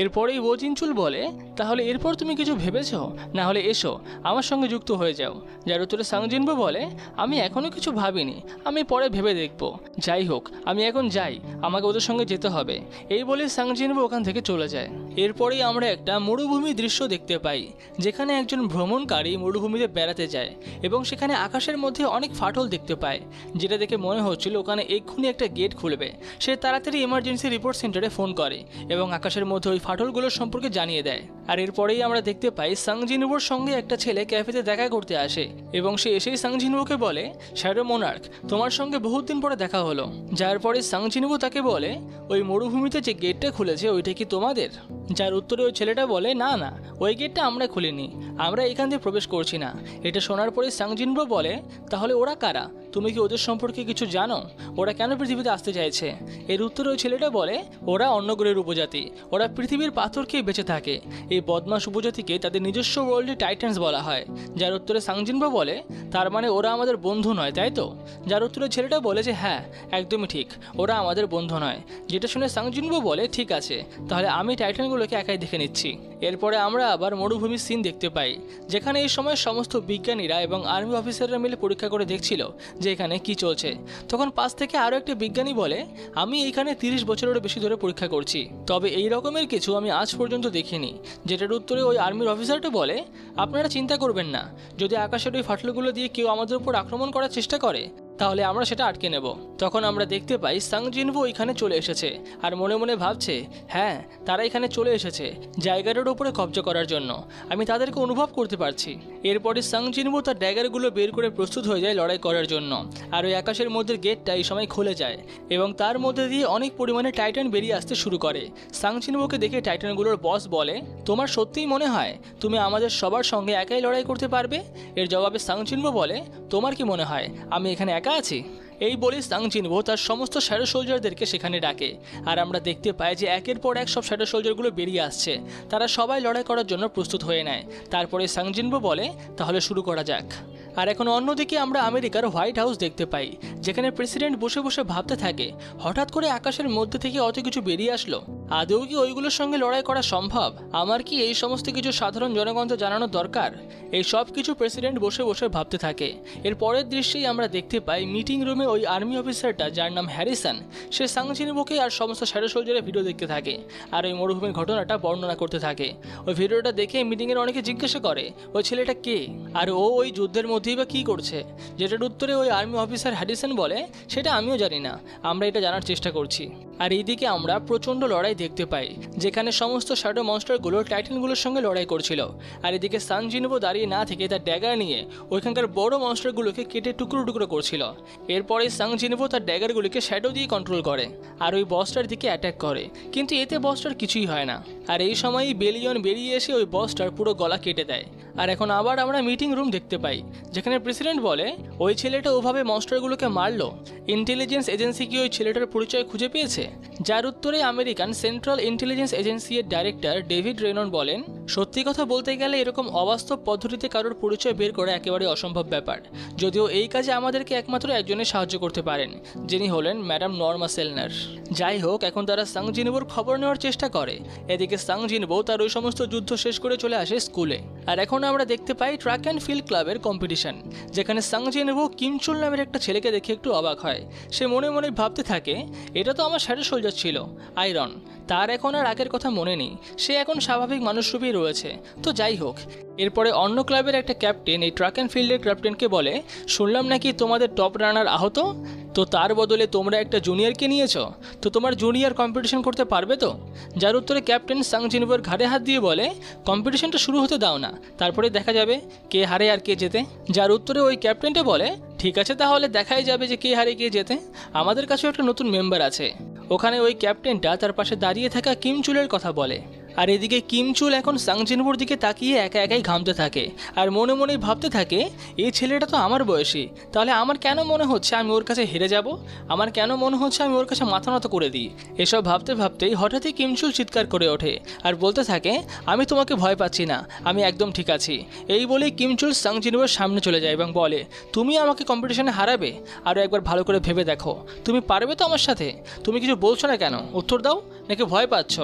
এরপরেই ও জিনচুল বলে, তাহলে এরপর তুমি কিছু ভেবেছো? না হলে এসো, আমার সঙ্গে যুক্ত হয়ে যাও। যার উত্তরে সাংজিনবো বলে, আমি এখনও কিছু ভাবিনি, আমি পরে ভেবে দেখব। যাই হোক, আমি এখন যাই, আমাকে ওদের সঙ্গে যেতে হবে। এই বলে সাংজিনবো ওখান থেকে চলে যায়। এরপরেই আমরা একটা মরুভূমির দৃশ্য দেখতে পাই, যেখানে একজন ভ্রমণকারী মরুভূমিতে বেড়াতে যায় এবং সেখানে আকাশের মধ্যে অনেক ফাটল দেখতে পায়, যেটা দেখে মনে হচ্ছিল ওখানে এক্ষুনি একটা গেট খুলবে। সে তাড়াতাড়ি ইমার্জেন্সি রিপোর্ট সেন্টারে ফোন করে এবং আকাশের মধ্যে ওই ফাটলগুলোর সম্পর্কে জানিয়ে দেয়। আর এরপরেই আমরা দেখতে পাই সাংজিনবোর সঙ্গে একটা ছেলে ক্যাফেতে দেখা করতে আসে এবং সে এসেই সাংজিনবোকে বলে, শ্যাডো মোনার্ক, তোমার সঙ্গে বহুত দিন পরে দেখা হলো। যার পরে সাংজিনবো তাকে বলে, ওই মরুভূমিতে যে গেটটা খুলেছে ওইটা কি তোমাদের? যার উত্তরে ওই ছেলেটা বলে, না না, ওই গেটটা আমরা খুলিনি, আমরা এখান দিয়ে প্রবেশ করছি না। এটা শোনার পরে সাংজিনবো বলে, তাহলে ওরা কারা? তুমি কি ওদের সম্পর্কে কিছু জানো? ওরা কেন পৃথিবীতে আসতে চাইছে? এর উত্তরে ওই ছেলেটা বলে, ওরা অন্য গ্রহের উপজাতি, ওরা পৃথিবীর পাথর খেয়ে বেঁচে থাকে। এই বদমাস উপজাতিকে তাদের নিজস্ব ওয়ার্ল্ডে টাইটান্স বলা হয়। যার উত্তরে সাংজিনবো বলে, তার মানে ওরা আমাদের বন্ধু নয় তাই তো? যার উত্তরে ছেলেটা বলে যে হ্যাঁ, একদমই ঠিক, ওরা আমাদের বন্ধু নয়। যেটা শুনে সাংজিনবো বলে, ঠিক আছে, তাহলে আমি টাইটানগুলোকে একাই দেখে নিচ্ছি। এরপরে আমরা আবার মরুভূমির সিন দেখতে পাই, যেখানে এই সময় সমস্ত বিজ্ঞানীরা এবং আর্মি অফিসাররা মিলে পরীক্ষা করে দেখছিল যে এখানে কি চলছে। তখন পাশ থেকে আরও একটা বিজ্ঞানী বলে, আমি এইখানে 30 বছরেরও বেশি ধরে পরীক্ষা করছি, তবে এই রকমের কিছু আমি আজ পর্যন্ত দেখিনি। যেটার উত্তরে ওই আর্মির অফিসারটা বলে, আপনারা চিন্তা করবেন না, যদি আকাশের ওই ফাটলগুলো দিয়ে কেউ আমাদের উপর আক্রমণ করার চেষ্টা করে তাহলে আমরা সেটা আটকে নেব। তখন আমরা দেখতে পাই সাংজিনবো এখানে চলে এসেছে আর মনে মনে ভাবছে, হ্যাঁ, তারা এখানে চলে এসেছে জায়গাটার উপরে কবজা করার জন্য, আমি তাদেরকে অনুভব করতে পারছি। এরপরে সাংজিনবো তার ড্যাগারগুলো বের করে প্রস্তুত হয়ে যায় লড়াই করার জন্য। আর ওই আকাশের মধ্যে গেটটা এই সময় খুলে যায় এবং তার মধ্যে দিয়ে অনেক পরিমাণে টাইটান বেরিয়ে আসতে শুরু করে। সাংজিনবোকে দেখে টাইটানগুলোর বস বলে, তোমার সত্যিই মনে হয় তুমি আমাদের সবার সঙ্গে একাই লড়াই করতে পারবে? এর জবাবে সাংজিনবো বলে, তোমার কি মনে হয় আমি এখানে একা আছি? এই বলে সাংজিনবো তার সমস্ত শ্যাডো সোলজারদেরকে সেখানে ডাকে। আর আমরা দেখতে পাই যে একের পর এক সব শ্যাডো সোলজারগুলো বেরিয়ে আসছে, তারা সবাই লড়াই করার জন্য প্রস্তুত হয়ে নেয়। তারপরে সাংজিনবো বলে, তাহলে শুরু করা যাক। আর এখন অন্যদিকে আমরা আমেরিকার হোয়াইট হাউস দেখতে পাই, যেখানে প্রেসিডেন্ট বসে বসে ভাবতে থাকে, হঠাৎ করে আকাশের মধ্যে থেকে অত কিছু বেরিয়ে আসলো, আদৌ কি ওইগুলোর সঙ্গে লড়াই করা সম্ভব? আমার কি এই সমস্ত কিছু সাধারণ জনগণকে জানানো দরকার? এই সব কিছু প্রেসিডেন্ট বসে বসে ভাবতে থাকে। এর পরের দৃশ্যেই আমরা দেখতে পাই মিটিং রুমে ওই আর্মি অফিসারটা, যার নাম হ্যারিসন, সে সাংজিনবোকে আর সমস্ত শ্যাডো সোলজারের ভিডিও দেখতে থাকে আর ওই মরুভূমির ঘটনাটা বর্ণনা করতে থাকে। ওই ভিডিওটা দেখে মিটিংয়ের অনেকে জিজ্ঞাসা করে, ওই ছেলেটা কে আর ও ওই যুদ্ধের মধ্যেই বা কী করছে? যেটার উত্তরে ওই আর্মি অফিসার হ্যারিসন বলে, সেটা আমিও জানি না, আমরা এটা জানার চেষ্টা করছি। আর এইদিকে আমরা প্রচণ্ড লড়াই দেখতে পাই, যেখানে সমস্ত শ্যাডো মনস্টারগুলো টাইটানগুলোর সঙ্গে লড়াই করছিল। আর এদিকে সাংজিনবো দাঁড়িয়ে না থেকে তার ড্যাগার নিয়ে ওইখানকার বড় মনস্টারগুলোকে কেটে টুকরো টুকরো করছিল। এরপরে সাংজিনবো তার ড্যাগারগুলিকে শ্যাডো দিয়ে কন্ট্রোল করে আর ওই বসটার দিকে অ্যাটাক করে, কিন্তু এতে বসটার কিছুই হয় না। আর এই সময়ই বেলিয়ন বেরিয়ে এসে ওই বসটার পুরো গলা কেটে দেয়। আর এখন আবার আমরা মিটিং রুম দেখতে পাই, যেখানে প্রেসিডেন্ট বলে, ওই ছেলেটা ওভাবে মনস্টারগুলোকে মারলো, ইন্টেলিজেন্স এজেন্সি কি ওই ছেলেটার পরিচয় খুঁজে পেয়েছে? যার উত্তরে আমেরিকান সেন্ট্রাল ইন্টেলিজেন্স এজেন্সি এর ডাইরেক্টর ডেভিড রেনন বলেন, সত্যি কথা বলতে গেলে এরকম অবাস্তব পদ্ধতিতে কারোর পরিচয় বের করা একেবারে অসম্ভব ব্যাপার, যদিও এই কাজে আমাদেরকে একমাত্র একজনের সাহায্য করতে পারেন, যিনি হলেন ম্যাডাম নর্মা সেলনার। যাই হোক, এখন তারা সাংজিনবোর খবর নেওয়ার চেষ্টা করে। এদিকে সাংজিনবো তার ওই সমস্ত যুদ্ধ শেষ করে চলে আসে স্কুলে। আর এখন আমরা দেখতে পাই ট্র্যাক অ্যান্ড ফিল্ড ক্লাবের কম্পিটিশন, যেখানে সাংজিনবো কিমচুল নামের একটা ছেলেকে দেখে একটু অবাক হয়। সে মনে মনে ভাবতে থাকে, এটা তো আমার শ্যাডো সোলজার ছিল, আয়রন, তার এখন আর আগের কথা মনে নেই, সে এখন স্বাভাবিক মানুষরূপেই রয়েছে। তো যাই হোক, এরপরে অন্য ক্লাবের একটা ক্যাপ্টেন এই ট্র্যাক অ্যান্ড ফিল্ডের ক্যাপ্টেনকে বলে, শুনলাম নাকি তোমাদের টপ রানার আহত, তো তার বদলে তোমরা একটা জুনিয়রকে নিয়েছো, তো তোমার জুনিয়র কম্পিটিশন করতে পারবে তো? যার উত্তরে ক্যাপ্টেন সাং জিনভোর ঘাড়ে হাত দিয়ে বলে, কম্পিটিশনটা শুরু হতে দাও না, তারপরে দেখা যাবে কে হারে আর কে জেতে। যার উত্তরে ওই ক্যাপ্টেনটা বলে, ঠিক আছে, তাহলে দেখাই যাবে যে কে হারে কে জেতে। আমাদের কাছেও একটা নতুন মেম্বার আছে। ওখানে ওই ক্যাপ্টেনটা তার পাশে দাঁড়িয়ে থাকা কিম চুলের কথা বলে। আর এদিকে কিম চুল এখন সাং জিনভোর দিকে তাকিয়ে একা একাই ঘামতে থাকে আর মনে মনেই ভাবতে থাকে, এই ছেলেটা তো আমার বয়সী, তাহলে আমার কেন মনে হচ্ছে আমি ওর কাছে হেরে যাব? আমার কেন মনে হচ্ছে আমি ওর কাছে মাথা নত করে দিই? এসব ভাবতে ভাবতেই হঠাৎই কিম চুল চিৎকার করে ওঠে আর বলতে থাকে, আমি তোমাকে ভয় পাচ্ছি না, আমি একদম ঠিক আছি। এই বলেই কিম চুল সাং জিনভোর সামনে চলে যায় এবং বলে, তুমি আমাকে কম্পিটিশনে হারাবে? আরও একবার ভালো করে ভেবে দেখো, তুমি পারবে তো আমার সাথে? তুমি কিছু বলছো না কেন? উত্তর দাও, নাকি ভয় পাচ্ছ?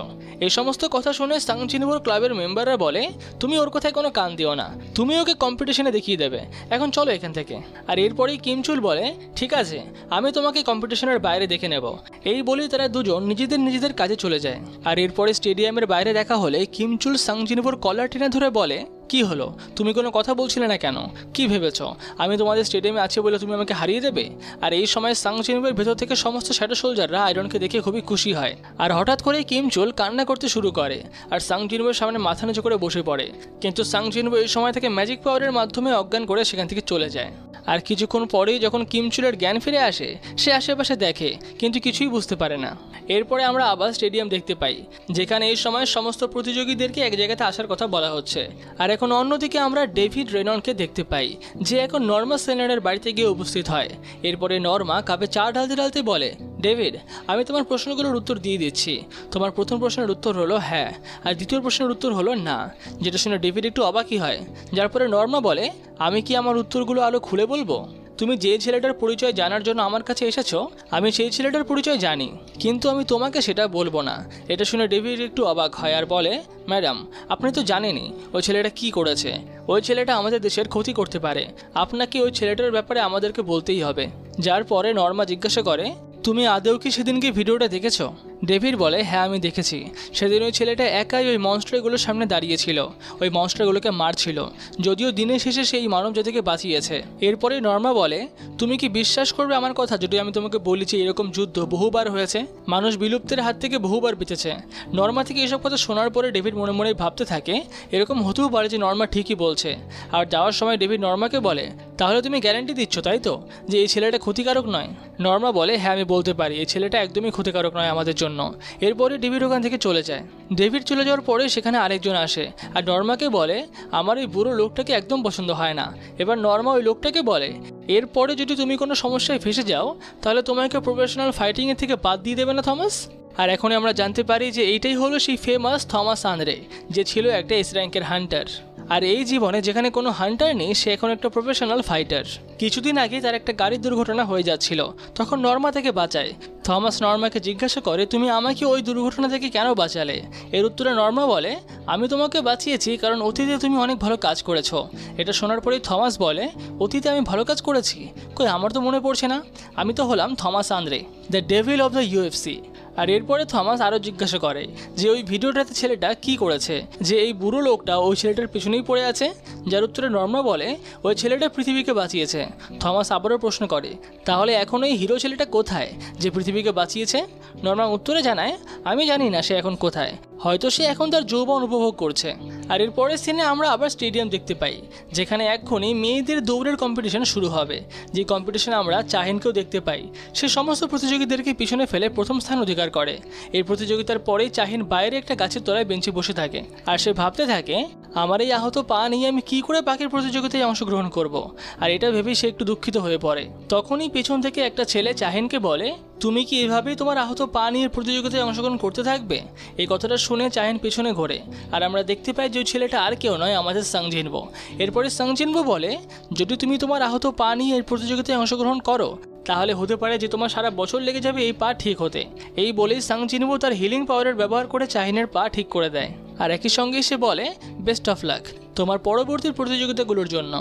এই সমস্ত কথা শুনে সাং জিনভোর ক্লাবের মেম্বাররা বলে, তুমি ওর কথায় কোনো কান দিও না, তুমি ওকে কম্পিটিশনে দেখিয়ে দেবে, এখন চলো এখান থেকে। আর এরপরেই কিম চুল বলে, ঠিক আছে, আমি তোমাকে কম্পিটিশনের বাইরে দেখে নেব। এই বলেই তারা দুজন নিজেদের কাজে চলে যায়। আর এরপরে স্টেডিয়ামের বাইরে দেখা হলে কিম চুল সাং জিনভোর কলার টেনে ধরে বলে, কি হলো, তুমি কোনো কথা বলছিলে না কেন? কি ভেবেছ আমি তোমাদের স্টেডিয়ামে আছি বলে তুমি আমাকে হারিয়ে দেবে? আর এই সময় সাং জিনভোর ভেতর থেকে সমস্ত শ্যাডো সোলজাররা আয়রনকে দেখে খুবই খুশি হয়। আর হঠাৎ করেই কিম চুল কান্না করতে শুরু করে আর সাং জিনভোর সামনে মাথা নিচু করে বসে পড়ে। কিন্তু সাং জিনভো এই সময় থেকে ম্যাজিক পাওয়ারের মাধ্যমে অজ্ঞান করে সেখান থেকে চলে যায়। আর কিছুক্ষণ পরেই যখন কিম চুলের জ্ঞান ফিরে আসে, সে আশেপাশে দেখে কিন্তু কিছুই বুঝতে পারে না। এরপরে আমরা আবার স্টেডিয়াম দেখতে পাই, যেখানে এই সময় সমস্ত প্রতিযোগীদেরকে এক জায়গাতে আসার কথা বলা হচ্ছে। আর এখন অন্যদিকে আমরা ডেভিড রেননকে দেখতে পাই, যে এখন নর্মা সেনারের বাড়িতে গিয়ে উপস্থিত হয়। এরপরে নর্মা কাপে চা ঢালতে ঢালতে বলে, ডেভিড, আমি তোমার প্রশ্নগুলোর উত্তর দিয়ে দিচ্ছি। তোমার প্রথম প্রশ্নের উত্তর হলো হ্যাঁ, আর দ্বিতীয় প্রশ্নের উত্তর হলো না। যেটা শুনে ডেভিড একটু অবাকই হয়। যার পরে নর্মা বলে, আমি কি আমার উত্তরগুলো আলো খুলে বলবো? তুমি যে ছেলেটার পরিচয় জানার জন্য আমার কাছে এসেছো, আমি সেই ছেলেটার পরিচয় জানি, কিন্তু আমি তোমাকে সেটা বলবো না। এটা শুনে ডেভিড একটু অবাক হয় আর বলে, ম্যাডাম, আপনি তো জানেনই ওই ছেলেটা কি করেছে। ওই ছেলেটা আমাদের দেশের ক্ষতি করতে পারে, আপনাকে ওই ছেলেটার ব্যাপারে আমাদেরকে বলতেই হবে। যার পরে নর্মা জিজ্ঞাসা করে, তুমি আদৌ কি সেদিনকে ভিডিওটা দেখেছো? ডেভিড বলে, হ্যাঁ আমি দেখেছি। সেদিন ওই ছেলেটা একাই ওই মনস্টারগুলোর সামনে দাঁড়িয়েছিল, ওই মনস্টারগুলোকে মারছিল, যদিও দিনের শেষে সেই মানব জাতিকে বাঁচিয়েছে। এরপরে নর্মা বলে, তুমি কি বিশ্বাস করবে আমার কথা যদি আমি তোমাকে বলি যে এরকম যুদ্ধ বহুবার হয়েছে, মানুষ বিলুপ্তের হাত থেকে বহুবার বেঁচেছে? নর্মা থেকে এসব কথা শোনার পরে ডেভিড মনে মনে ভাবতে থাকে, এরকম হতেও পারে যে নর্মা ঠিকই বলছে। আর যাওয়ার সময় ডেভিড নর্মাকে বলে, তাহলে তুমি গ্যারান্টি দিচ্ছ তাই তো যে এই ছেলেটা ক্ষতিকারক নয়? নর্মা বলে, হ্যাঁ আমি বলতে পারি এই ছেলেটা একদমই ক্ষতিকারক নয় আমাদের জন্য। এরপরে ডেভিড ওখান থেকে চলে যায়। ডেভিড চলে যাওয়ার পরে সেখানে আরেকজন আসে আর নর্মাকে বলে, আমার এই বুড়ো লোকটাকে একদম পছন্দ হয় না। এবার নর্মা ওই লোকটাকে বলে, এরপরে যদি তুমি কোনো সমস্যায় ফেসে যাও তাহলে তোমাকে প্রফেশনাল ফাইটিংয়ের থেকে বাদ দিয়ে দেবে না থমাস? আর এখনই আমরা জানতে পারি যে এইটাই হলো সেই ফেমাস থমাস আন্দ্রে, যে ছিল একটা এস র্যাঙ্কের হান্টার। আর এই জীবনে যেখানে কোনো হান্টার নেই, সে এখন একটা প্রফেশনাল ফাইটার। কিছুদিন আগে তার একটা গাড়ির দুর্ঘটনা হয়ে যাচ্ছিল, তখন নর্মা থেকে বাঁচায়। থমাস নর্মাকে জিজ্ঞাসা করে, তুমি আমাকে ওই দুর্ঘটনা থেকে কেন বাঁচালে? এর উত্তরে নর্মা বলে, আমি তোমাকে বাঁচিয়েছি কারণ অতীতে তুমি অনেক ভালো কাজ করেছো। এটা শোনার পরেই থমাস বলে, অতীতে আমি ভালো কাজ করেছি? কই, আমার তো মনে পড়ছে না। আমি তো হলাম Thomas Andre, the devil of the UFC. আর এরপরে থমাস আরও জিজ্ঞাসা করে যে ওই ভিডিওটাতে ছেলেটা কি করেছে, যে এই বুড়ো লোকটা ওই ছেলেটার পিছনেই পড়ে আছে? যার উত্তরে নর্মা বলে, ওই ছেলেটা পৃথিবীকে বাঁচিয়েছে। থমাস আবারও প্রশ্ন করে, তাহলে এখন ওই হিরো ছেলেটা কোথায় যে পৃথিবীকে বাঁচিয়েছে? নর্মা উত্তরে জানায়, আমি জানি না সে এখন কোথায়, হয়তো সে এখন তার যৌবন উপভোগ করছে। আর এর পরের সিনে আমরা আবার স্টেডিয়াম দেখতে পাই, যেখানে এক্ষুনি মেয়েদের দৌড়ের কম্পিটিশন শুরু হবে। যে কম্পিটিশনে আমরা চাহিনকেও দেখতে পাই। সে সমস্ত প্রতিযোগীদেরকে পিছনে ফেলে প্রথম স্থান অধিকার করে। এই প্রতিযোগিতার পরেই চাহিন বাইরে একটা গাছের তলায় বেঞ্চে বসে থাকে আর সে ভাবতে থাকে, আমার এই আহত পা নিয়ে আমি কি করে বাকির প্রতিযোগিতায় অংশগ্রহণ করব। আর এটা ভেবেই সে একটু দুঃখিত হয়ে পড়ে। তখনই পেছন থেকে একটা ছেলে চাহিনকে বলে, তুমি কি এভাবেই তোমার আহত পা নিয়ে প্রতিযোগিতায় অংশগ্রহণ করতে থাকবে? এই কথাটা শুনে চাহিন পেছনে ঘোরে আর আমরা দেখতে পাই যে ওই ছেলেটা আর কেউ নয়, আমাদের সাং জিনভো। এরপরে সাং জিনভো বলে, যদি তুমি তোমার আহত পা নিয়ে এই প্রতিযোগিতায় অংশগ্রহণ করো তাহলে হতে পারে যে তোমার সারা বছর লেগে যাবে এই পা ঠিক হতে। এই বলেই সাং জিনভো তার হিলিং পাওয়ারের ব্যবহার করে চাহিনের পা ঠিক করে দেয়। আর একই সঙ্গে সে বলে, বেস্ট অফ লাক তোমার পরবর্তী প্রতিযোগিতাগুলোর জন্য।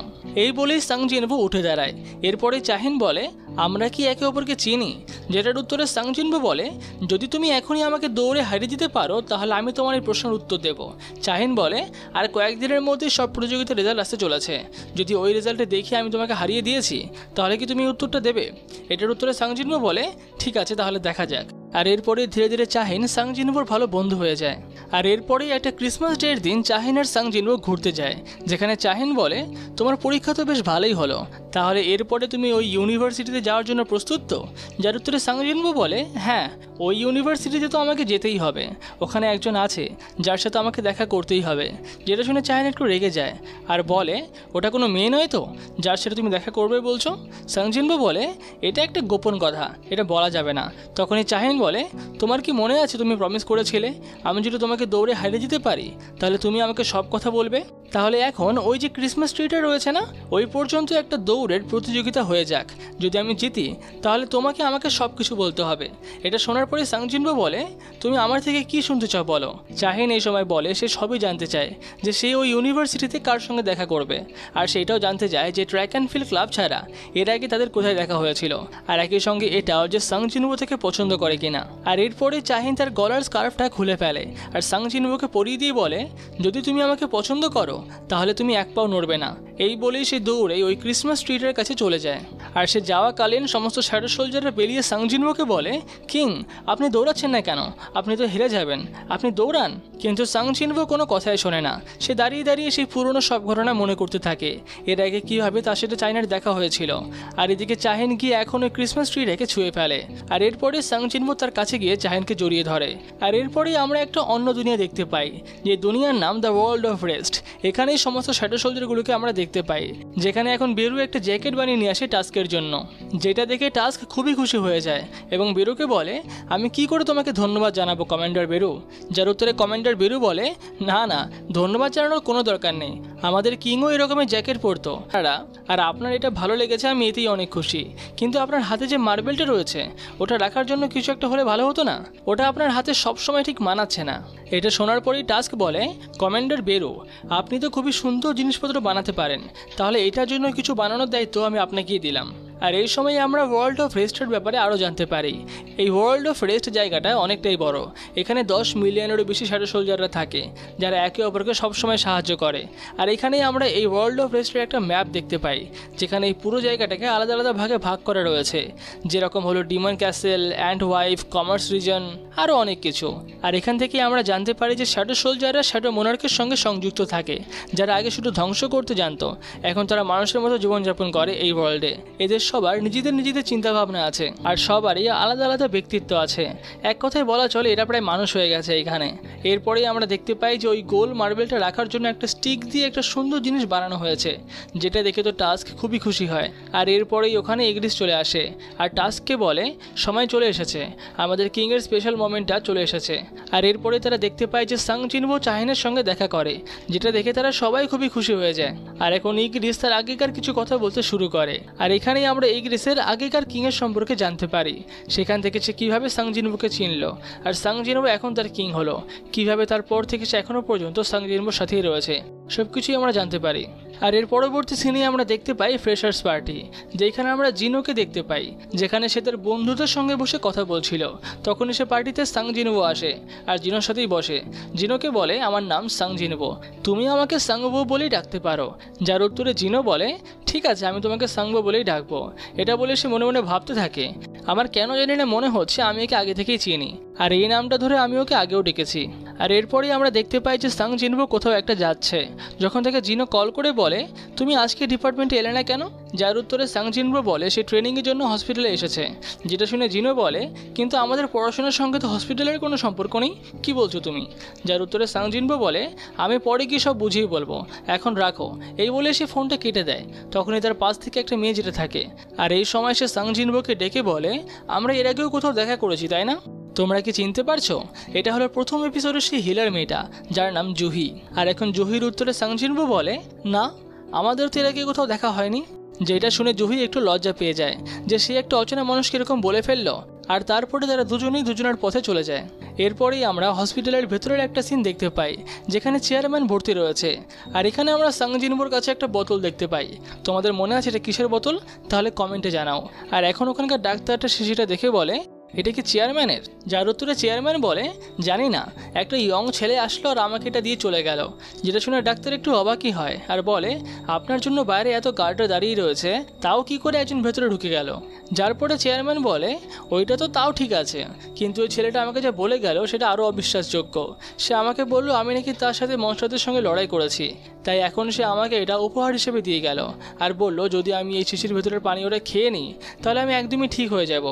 এই বলেই সাং জিনভো উঠে দাঁড়ায়। এরপরে চাহিন বলে, আমরা কি একে অপরকে চিনি? যেটার উত্তরে সাং জিনবো বলে, যদি তুমি এখনই আমাকে দৌড়ে হারিয়ে দিতে পারো তাহলে আমি তোমার এই প্রশ্নের উত্তর দেব। চাহিন বলে, আর কয়েকদিনের মধ্যেই সব প্রতিযোগিতার রেজাল্ট আসতে চলেছে, যদি ওই রেজাল্টে দেখে আমি তোমাকে হারিয়ে দিয়েছি তাহলে কি তুমি উত্তরটা দেবে? এটার উত্তরে সাং জিনবো বলে, ঠিক আছে তাহলে দেখা যাক। আর এরপরে ধীরে ধীরে চাহিন সাং জিনবোর ভালো বন্ধু হয়ে যায়। আর এরপরেই একটা ক্রিসমাস ডের দিন চাহিন আর সাং জিনবো ঘুরতে যায়, যেখানে চাহিন বলে, তোমার পরীক্ষা তো বেশ ভালোই হলো, তাহলে এরপরে তুমি ওই ইউনিভার্সিটিতে যাওয়ার জন্য প্রস্তুত তো? যার উত্তরে সাং জিনবো বলে, হ্যাঁ, ওই ইউনিভার্সিটিতে তো আমাকে যেতেই হবে, ওখানে একজন আছে যার সাথে আমাকে দেখা করতেই হবে। যেটা শুনে চাহিন একটু রেগে যায় আর বলে, ওটা কোনো মেয়ে নয় তো যার সাথে তুমি দেখা করবে বলছো? সাং জিনবো বলে, এটা একটা গোপন কথা, এটা বলা যাবে না। তখনই চাহিন বলে, তোমার কি মনে আছে তুমি প্রমিস করেছিলে আমি যদি তোমাকে দৌড়ে হারিয়ে যেতে পারি তাহলে তুমি আমাকে সব কথা বলবে? তাহলে এখন ওই যে ক্রিসমাস ট্রিটা রয়েছে না, ওই পর্যন্ত একটা দৌড়ের প্রতিযোগিতা হয়ে যাক, যদি আমি জিতি তাহলে তোমাকে আমাকে সব কিছু বলতে হবে। এটা শোনার পরে সাং জিনবো বলে, তুমি আমার থেকে কি শুনতে চাও বলো? চাহিন এই সময় বলে সে সবই জানতে চায়, যে সে ওই ইউনিভার্সিটিতে কার সঙ্গে দেখা করবে, আর সেটাও জানতে চায় যে ট্র্যাক অ্যান্ড ফিল্ড ক্লাব ছাড়া এর আগে তাদের কোথায় দেখা হয়েছিল, আর একই সঙ্গে এটাও যে সাং জিনবো থেকে পছন্দ করে কিনা। আর এরপরে চাহিন তার গলার স্কার্ফটা খুলে ফেলে আর সাং জিনবোকে পরিয়ে দিয়ে বলে, যদি তুমি আমাকে পছন্দ করো তাহলে তুমি এক পাও নড়বে না। এই বলেই সে দৌড়ে ওই ক্রিসমাস ট্রিটের কাছে চলে যায়। আর সে যাওয়াকালীন সমস্ত শ্যাডো সোলজাররা বেরিয়ে সাং জিনবোকে বলে, কিং আপনি দৌড়াচ্ছেন না কেন? আপনি তো হেরে যাবেন, আপনি দৌড়ান। কিন্তু সাং জিনবো কোনো কথাই শোনে না, সে দাঁড়িয়ে দাঁড়িয়ে সেই পুরনো সব ঘটনা মনে করতে থাকে, এর আগে কীভাবে তার সাথে চাইনার দেখা হয়েছিল। আর এদিকে চাহিন গিয়ে এখন ওই ক্রিসমাস ট্রি রেখে ছুঁয়ে ফেলে। আর এরপরে সাং জিনবো তার কাছে গিয়ে চাহিনকে জড়িয়ে ধরে। আর এরপরেই আমরা একটা অন্য দুনিয়া দেখতে পাই, যে দুনিয়ার নাম দ্য ওয়ার্ল্ড অফ রেস্ট। এখানেই সমস্ত শ্যাডো সোলজারগুলোকে আমরা দেখতে পাই, যেখানে এখন বেরু একটা জ্যাকেট বানিয়ে নিয়ে আসে টাস্কের জন্য, যেটা দেখে টাস্ক খুবই খুশি হয়ে যায় এবং বেরুকে বলে, আমি কি করে তোমাকে ধন্যবাদ জানাবো কমান্ডার বেরু? যার উত্তরে কমান্ডার বেরু বলে, না না, ধন্যবাদ জানানোর কোনো দরকার নেই, আমাদের কিংও এরকমের জ্যাকেট পরতো, আর আপনার এটা ভালো লেগেছে আমি এতেই অনেক খুশি। কিন্তু আপনার হাতে যে মার্বেলটা রয়েছে ওটা রাখার জন্য কিছু একটা হলে ভালো হতো না? ওটা আপনার হাতে সবসময় ঠিক মানাচ্ছে না। এটা শোনার পরেই টাস্ক বলে, কমান্ডার বেরু আপনি তো খুবই সুন্দর জিনিসপত্র বানাতে পারেন, তাহলে এটার জন্য কিছু বানানোর দায়িত্ব আমি আপনাকেই দিলাম। আর এই সময় আমরা ওয়ার্ল্ড অফ রেস্টের ব্যাপারে আরও জানতে পারি। এই ওয়ার্ল্ড অফ রেস্ট জায়গাটা অনেকটাই বড়, এখানে 10 মিলিয়নেরও বেশি শ্যাডো সোলজাররা থাকে যারা একে অপরকে সবসময় সাহায্য করে। আর এখানেই আমরা এই ওয়ার্ল্ড অফ রেস্টের একটা ম্যাপ দেখতে পাই, যেখানে এই পুরো জায়গাটাকে আলাদা আলাদা ভাগে ভাগ করা রয়েছে, যেরকম হলো Demon castle, and wife, commerce reason, আরও অনেক কিছু। আর এখান থেকে আমরা জানতে পারি যে শ্যাডো সোলজাররা শ্যাডো মোনার্কের সঙ্গে সংযুক্ত থাকে, যারা আগে শুধু ধ্বংস করতে জানতো, এখন তারা মানুষের মতো জীবনযাপন করে এই ওয়ার্ল্ডে। এদের সবার নিজেদের চিন্তাভাবনা আছে, আর সবারই আলাদা আলাদা ব্যক্তিত্ব আছে। এক কথায় বলা চলে এরা প্রায় মানুষ হয়ে গেছে এখানে। এরপরেই আমরা দেখতে পাই যে ওই গোল মার্বেলটা রাখার জন্য একটা স্টিক দিয়ে একটা সুন্দর জিনিস বানানো হয়েছে, যেটা দেখে তো টাস্ক খুবই খুশি হয়। আর এরপরেই ওখানে ইগরিস চলে আসে আর টাস্ককে বলে, সময় চলে এসেছে, আমাদের কিংয়ের স্পেশাল মোমেন্টটা চলে এসেছে। আর এরপরে তারা দেখতে পায় যে সাং জিনবো চাহিনের সঙ্গে দেখা করে, যেটা দেখে তারা সবাই খুবই খুশি হয়ে যায়। আর এখন ইগরিস তার আগেকার কিছু কথা বলতে শুরু করে, আর এখানেই আমরা ইগরিসের আগেকার কিংয়ের সম্পর্কে জানতে পারি, সেখান থেকে সে কীভাবে সাং জিনবোকে চিনল, আর সাং জিনবো এখন তার কিং হলো, কীভাবে তারপর থেকে সে এখনও পর্যন্ত সাং জিনবোর সাথেই রয়েছে, সব কিছুই আমরা জানতে পারি। আর এর পরবর্তী সিনে আমরা দেখতে পাই ফ্রেশার্স পার্টি, যেখানে আমরা জিনোকে দেখতে পাই, যেখানে সে তার বন্ধুদের সঙ্গে বসে কথা বলছিল। তখনই সে পার্টিতে সাং জিনবো আসে আর জিনোর সাথেই বসে। জিনোকে বলে, আমার নাম সাং জিনবো, তুমি আমাকে সাংবো বলেই ডাকতে পারো। যার উত্তরে জিনো বলে, ঠিক আছে আমি তোমাকে সাংবো বলেই ডাকবো। এটা বলে সে মনে মনে ভাবতে থাকে, আমার কেন জানি না মনে হচ্ছে আমি একে আগে থেকেই চিনি, আর এই নামটা ধরে আমি ওকে আগেও ডেকেছি। আর এরপরেই আমরা দেখতে পাই যে সাং জিনবো কোথাও একটা যাচ্ছে, যখন থেকে জিনো কল করে বলে, তুমি আজকে ডিপার্টমেন্টে এলে না কেন? যার উত্তরে সাং জিনবো বলে সে ট্রেনিংয়ের জন্য হসপিটালে এসেছে। যেটা শুনে জিনো বলে, কিন্তু আমাদের পড়াশোনার সঙ্গে তো হসপিটালের কোনো সম্পর্ক নেই, কি বলছো তুমি? যার উত্তরে সাং জিনবো বলে, আমি পরে গিয়ে সব বুঝিয়ে বলবো, এখন রাখো। এই বলে সে ফোনটা কেটে দেয়। তখনই তার পাশ থেকে একটা মেয়ে যেতে থাকে, আর এই সময় সে সাং জিনবোকে ডেকে বলে, আমরা এর আগেও কোথাও দেখা করেছি তাই না? তোমরা কি চিনতে পারছো? এটা হলো প্রথম এপিসোডের সেই হিলার মেয়েটা যার নাম জুহি। আর এখন জুহির উত্তরে সাং জিনবো বলে, না আমাদের তো এর আগে কোথাও দেখা হয়নি। যেটা শুনে জুহি একটু লজ্জা পেয়ে যায় যে সে একটা অচেনা মানুষকে এরকম বলে ফেললো। আর তারপরে তারা দুজনেই দুজনের পথে চলে যায়। এরপরেই আমরা হসপিটালের ভেতরের একটা সিন দেখতে পাই যেখানে চেয়ারম্যান ভর্তি রয়েছে। আর এখানে আমরা সাং জিনবোর কাছে একটা বোতল দেখতে পাই। তোমাদের মনে আছে এটা কিসের বোতল? তাহলে কমেন্টে জানাও। আর এখন ওখানকার ডাক্তারটা শিশিটা দেখে বলে, এটা কি চেয়ারম্যানের? যার উত্তরে চেয়ারম্যান বলে, জানি না, একটা ইয়ং ছেলে আসলো আর আমাকে এটা দিয়ে চলে গেল। যেটা শুনে ডাক্তার একটু অবাকই হয় আর বলে, আপনার জন্য বাইরে এত গার্ডরা দাঁড়িয়ে রয়েছে, তাও কি করে একজন ভেতরে ঢুকে গেল? যার পরে চেয়ারম্যান বলে, ওইটা তো তাও ঠিক আছে, কিন্তু ওই ছেলেটা আমাকে যা বলে গেল সেটা আরও অবিশ্বাসযোগ্য। সে আমাকে বলল আমি নাকি তার সাথে মনস্টারদের সঙ্গে লড়াই করেছি, তাই এখন সে আমাকে এটা উপহার হিসেবে দিয়ে গেল আর বলল যদি আমি এই শিশির ভেতরের পানি ওটা খেয়ে নিই তাহলে আমি একদমই ঠিক হয়ে যাব।